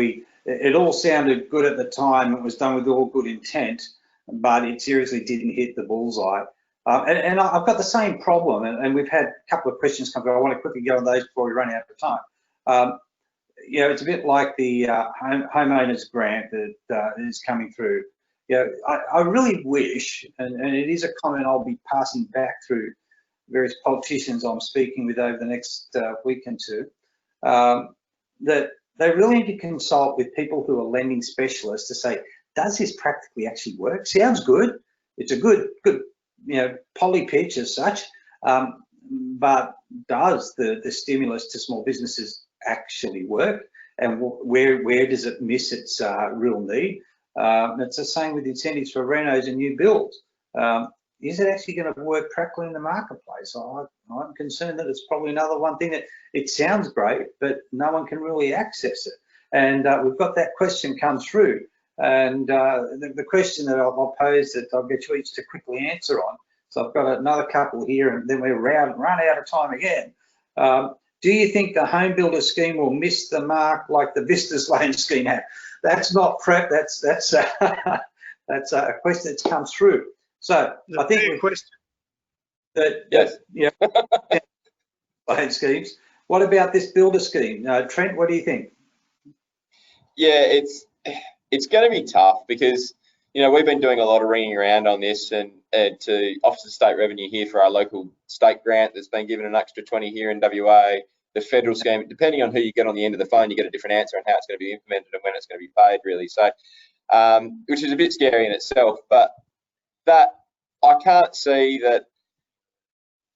it all sounded good at the time. It was done with all good intent, but it seriously didn't hit the bullseye. And I've got the same problem, and we've had a couple of questions come through. I want to quickly go on those before we run out of time. It's a bit like the homeowners grant that is coming through. I really wish, and it is a comment I'll be passing back through various politicians I'm speaking with over the next week and two, that they really need to consult with people who are lending specialists to say, does this practically actually work? Sounds good. It's a good poly pitch as such, but does the stimulus to small businesses actually work? And where does it miss its real need? It's the same with incentives for renos and new builds. Is it actually going to work practically in the marketplace? I'm concerned that it's probably another one thing that it sounds great, but no one can really access it. And we've got that question come through. And the question that I'll pose that I'll get you each to quickly answer on. So I've got another couple here, and then we'll run out of time again. Do you think the home builder scheme will miss the mark like the Vistas loan scheme had? That's not prep. That's a question that's come through. So I think a question. Yes. Loan schemes. What about this builder scheme? Trent, what do you think? Yeah, it's going to be tough because we've been doing a lot of ringing around on this, and to Office of State Revenue here for our local state grant that's been given an extra 20 here in WA. The federal scheme, depending on who you get on the end of the phone, you get a different answer on how it's going to be implemented and when it's going to be paid, really. So, which is a bit scary in itself, but that I can't see that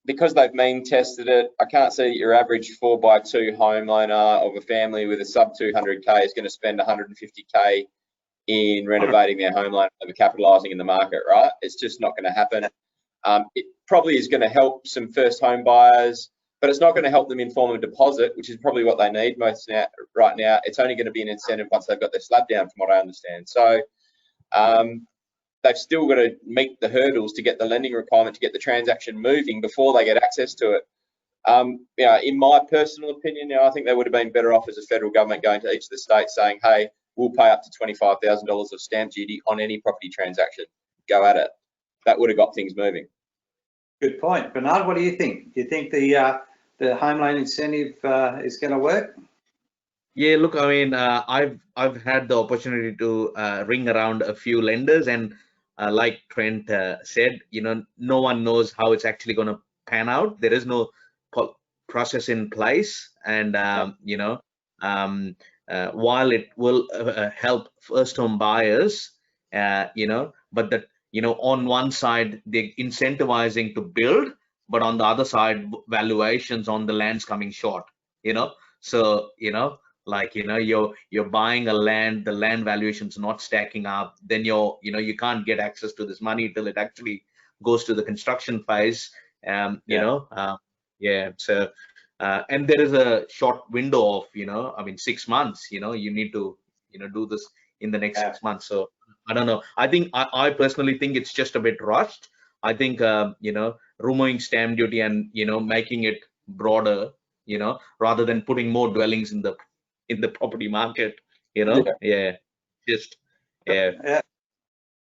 because they've mean tested it. I can't see that your average 4x2 homeowner of a family with a sub 200k is going to spend 150k in renovating their home loan over capitalising in the market, right? It's just not going to happen. It probably is going to help some first home buyers, but it's not going to help them in form of deposit, which is probably what they need most right now. It's only going to be an incentive once they've got their slab down, from what I understand. So they've still got to meet the hurdles to get the lending requirement, to get the transaction moving before they get access to it. In my personal opinion, I think they would have been better off as a federal government going to each of the states saying, hey, we'll pay up to $25,000 of stamp duty on any property transaction. Go at it. That would have got things moving. Good point. Bernard, what do you think? Do you think the home loan incentive is going to work? Yeah, look, I mean, I've had the opportunity to ring around a few lenders, and like Trent said, no one knows how it's actually going to pan out. There is no process in place, and while it will help first home buyers, but that on one side they're incentivizing to build, but on the other side valuations on the land's coming short. So you're buying a land, the land valuation's not stacking up, then you can't get access to this money till it actually goes to the construction phase. So and there is a short window of 6 months. You need to do this in the next 6 months. So I don't know. I think I personally think it's just a bit rushed. I think removing stamp duty and making it broader, rather than putting more dwellings in the property market.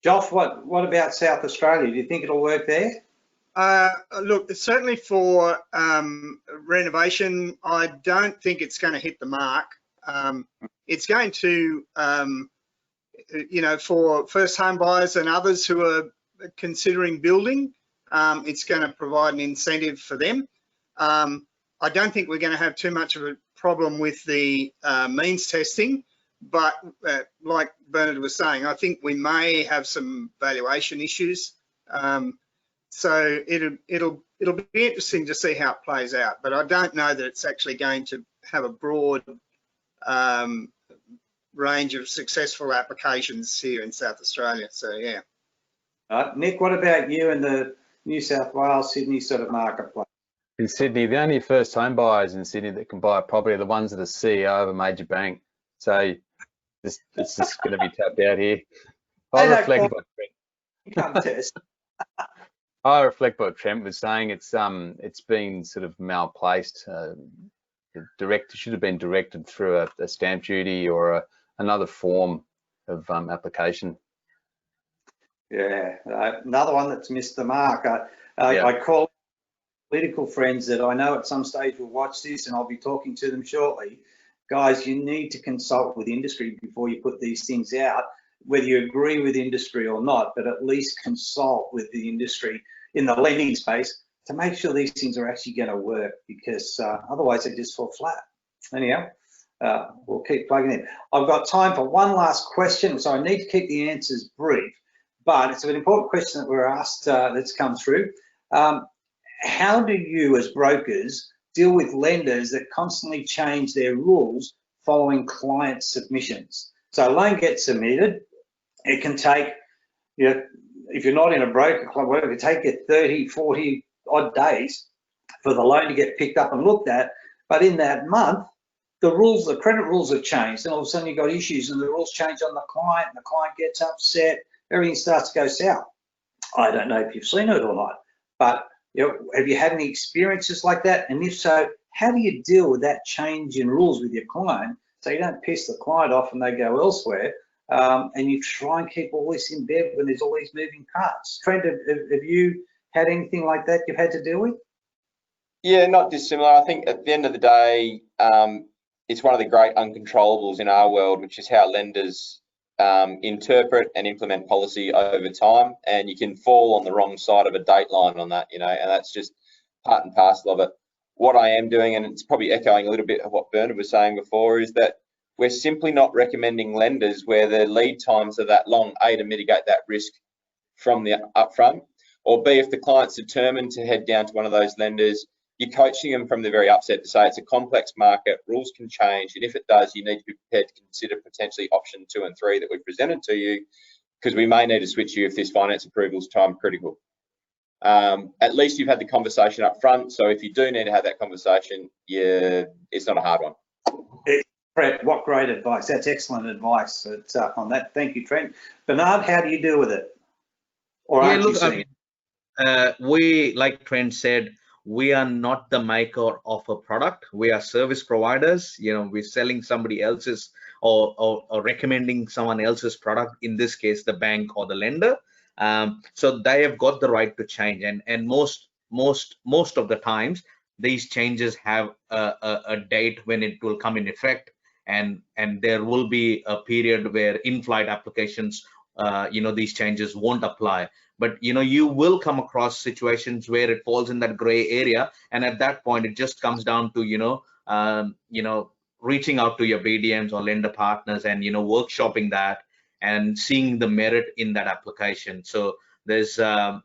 Joff, what about South Australia? Do you think it'll work there? Look, certainly for renovation, I don't think it's going to hit the mark. It's going to, for first home buyers and others who are considering building, it's going to provide an incentive for them. I don't think we're going to have too much of a problem with the means testing, but like Bernard was saying, I think we may have some valuation issues. So it'll be interesting to see how it plays out, but I don't know that it's actually going to have a broad range of successful applications here in South Australia. So yeah. Nick, what about you in the New South Wales, Sydney sort of marketplace? In Sydney, the only first home buyers in Sydney that can buy a property are the ones that are CEO of a major bank. So it's just going to be tapped out here. I reflect what Trent was saying. It's been sort of malplaced. Should have been directed through a stamp duty or another form of application. Yeah, another one that's missed the mark. I call political friends that I know at some stage will watch this, and I'll be talking to them shortly. Guys, you need to consult with industry before you put these things out, whether you agree with industry or not, but at least consult with the industry in the lending space to make sure these things are actually going to work, because otherwise they just fall flat. Anyhow, we'll keep plugging in. I've got time for one last question, so I need to keep the answers brief, but it's an important question that we're asked that's come through. How do you as brokers deal with lenders that constantly change their rules following client submissions? So a loan gets submitted, it can take, if you're not in a broker club, whatever, it can take you 30, 40 odd days for the loan to get picked up and looked at. But in that month, the credit rules have changed, and all of a sudden you've got issues and the rules change on the client, and the client gets upset, everything starts to go south. I don't know if you've seen it or not, but have you had any experiences like that? And if so, how do you deal with that change in rules with your client so you don't piss the client off and they go elsewhere, and you try and keep all this in bed when there's all these moving parts? Trent, have you had anything like that you've had to deal with? Yeah, not dissimilar. I think at the end of the day, it's one of the great uncontrollables in our world, which is how lenders interpret and implement policy over time, and you can fall on the wrong side of a dateline on that, and that's just part and parcel of it. What I am doing, and it's probably echoing a little bit of what Bernard was saying before, is that we're simply not recommending lenders where the lead times are that long, A, to mitigate that risk from the upfront, or B, if the client's determined to head down to one of those lenders, you're coaching them from the very upset to say it's a complex market, rules can change, and if it does, you need to be prepared to consider potentially option 2 and 3 that we've presented to you, because we may need to switch you if this finance approval is time critical. At least you've had the conversation up front, so if you do need to have that conversation, it's not a hard one. Trent, what great advice. That's excellent advice on that. Thank you, Trent. Bernard, how do you deal with it? Or aren't you seeing it? We, like Trent said, we are not the maker of a product. We are service providers. We're selling somebody else's or recommending someone else's product, in this case, the bank or the lender. So they have got the right to change. And most of the times, these changes have a date when it will come in effect. And there will be a period where in-flight applications, these changes won't apply. But you will come across situations where it falls in that gray area, and at that point it just comes down to reaching out to your BDMs or lender partners and workshopping that and seeing the merit in that application. So there's I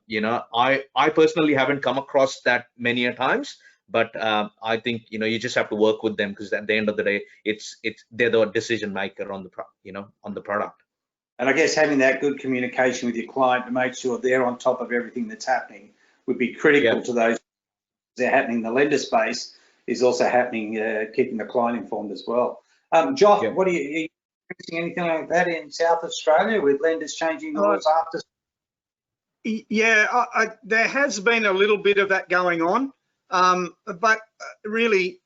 personally haven't come across that many a times, but I think you just have to work with them, because at the end of the day they're the decision maker on the product. And I guess having that good communication with your client to make sure they're on top of everything that's happening would be critical to those that are happening in the lender space, is also happening, keeping the client informed as well. Joff, what are you anything like that in South Australia with lenders changing the rules after? Yeah, there has been a little bit of that going on, but really,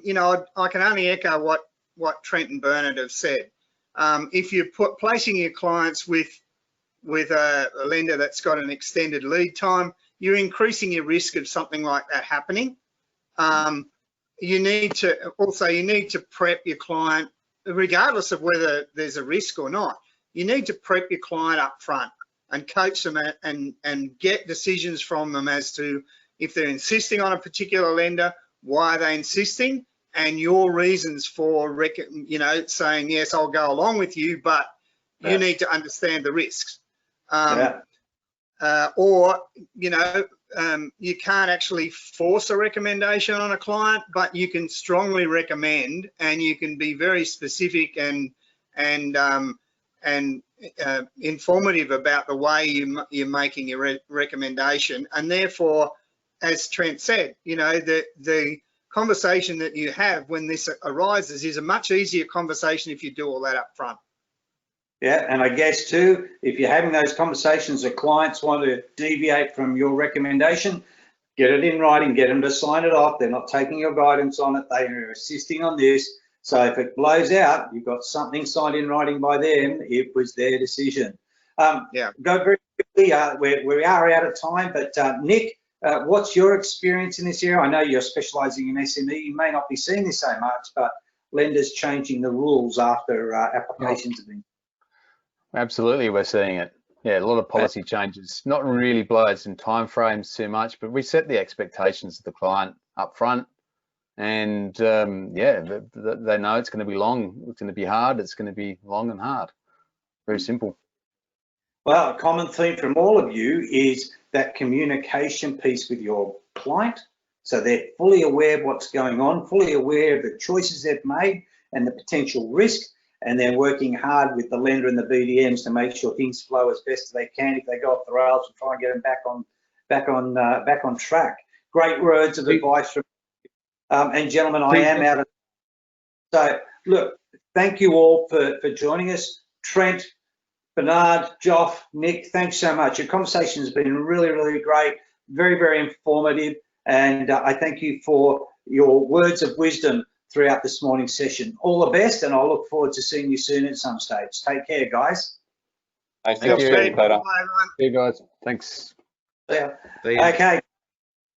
you know, I can only echo what Trent and Bernard have said. If you're placing your clients with a lender that's got an extended lead time, you're increasing your risk of something like that happening. You need to prep your client, regardless of whether there's a risk or not. You need to prep your client up front and coach them and get decisions from them as to if they're insisting on a particular lender, why are they insisting, and your reasons for, you know, saying, yes, I'll go along with you, but you need to understand the risks. Or, you know, you can't actually force a recommendation on a client, but you can strongly recommend, and you can be very specific and informative about the way you're making your recommendation. And therefore, as Trent said, you know, the conversation that you have when this arises is a much easier conversation if you do all that up front. Yeah, and I guess too, if you're having those conversations, the clients want to deviate from your recommendation, get it in writing, get them to sign it off. They're not taking your guidance on it. They are assisting on this. So if it blows out, you've got something signed in writing by them. It was their decision. Go very quickly. We are out of time, but Nick, what's your experience in this area? I know you're specialising in SME. You may not be seeing this so much, but lenders changing the rules after applications have been. Absolutely, we're seeing it. Yeah, a lot of policy changes. Not really blows in timeframes too much, but we set the expectations of the client up front. And yeah, they know it's going to be long, it's going to be hard, it's going to be long and hard. Very simple. Well, a common theme from all of you is that communication piece with your client. So they're fully aware of what's going on, fully aware of the choices they've made and the potential risk. And they're working hard with the lender and the BDMs to make sure things flow as best as they can. If they go off the rails, to try and get them back on track. Great words of advice from and gentlemen, I am out of. So look, thank you all for joining us. Trent, Bernard, Joff, Nick, thanks so much. Your conversation has been really, really great, very, very informative, and I thank you for your words of wisdom throughout this morning's session. All the best, and I'll look forward to seeing you soon at some stage. Take care, guys. Thanks for the opportunity, Peter. See you guys. Thanks. Yeah. Okay.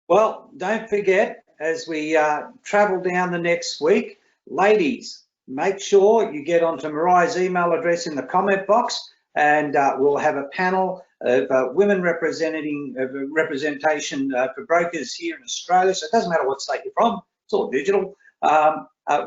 Well, don't forget, as we travel down the next week, ladies, make sure you get onto Mariah's email address in the comment box, and we'll have a panel of women representation for brokers here in Australia. So it doesn't matter what state you're from, it's all digital.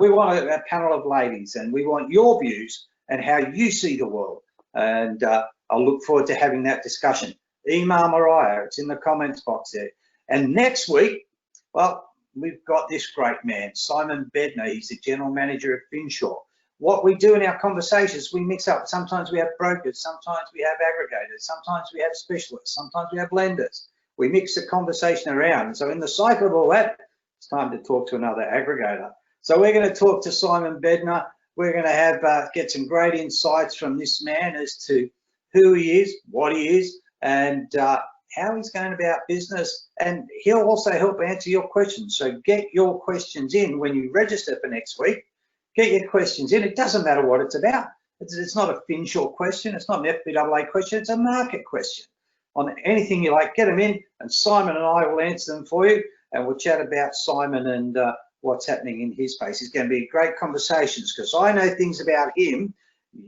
We want a panel of ladies, and we want your views and how you see the world. And I'll look forward to having that discussion. Email Mariah, it's in the comments box there. And next week, well, we've got this great man, Simon Bednar. He's the general manager of Finsure. What we do in our conversations, we mix up. Sometimes we have brokers, sometimes we have aggregators, sometimes we have specialists, sometimes we have lenders. We mix the conversation around. So in the cycle of all that, it's time to talk to another aggregator. So we're going to talk to Simon Bednar. We're going to have get some great insights from this man as to who he is, what he is, and how he's going about business. And he'll also help answer your questions. So get your questions in when you register for next week. Get your questions in. It doesn't matter what it's about. It's not a Finsure question. It's not an FBAA question. It's a market question. On anything you like, get them in, and Simon and I will answer them for you. And we'll chat about Simon and what's happening in his space. It's going to be great conversations because I know things about him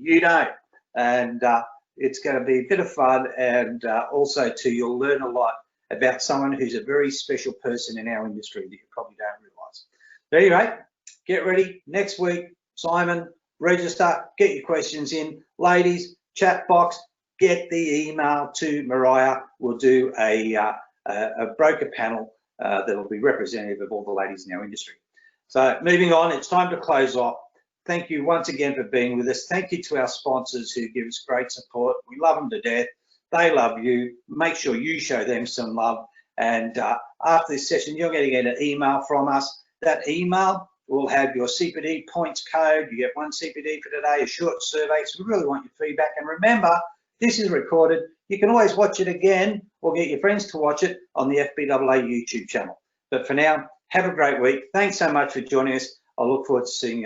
you don't. And it's going to be a bit of fun, and also too, you'll learn a lot about someone who's a very special person in our industry that you probably don't realise. But anyway, get ready. Next week, Simon, register, get your questions in. Ladies, chat box, get the email to Mariah. We'll do a broker panel that'll be representative of all the ladies in our industry. So moving on, it's time to close off. Thank you once again for being with us. Thank you to our sponsors who give us great support. We love them to death. They love you. Make sure you show them some love. And after this session, you're going to get an email from us. That email We'll have your CPD points code. You get 1 CPD for today, a short survey. So we really want your feedback. And remember, this is recorded. You can always watch it again or get your friends to watch it on the FBAA YouTube channel. But for now, have a great week. Thanks so much for joining us. I look forward to seeing you.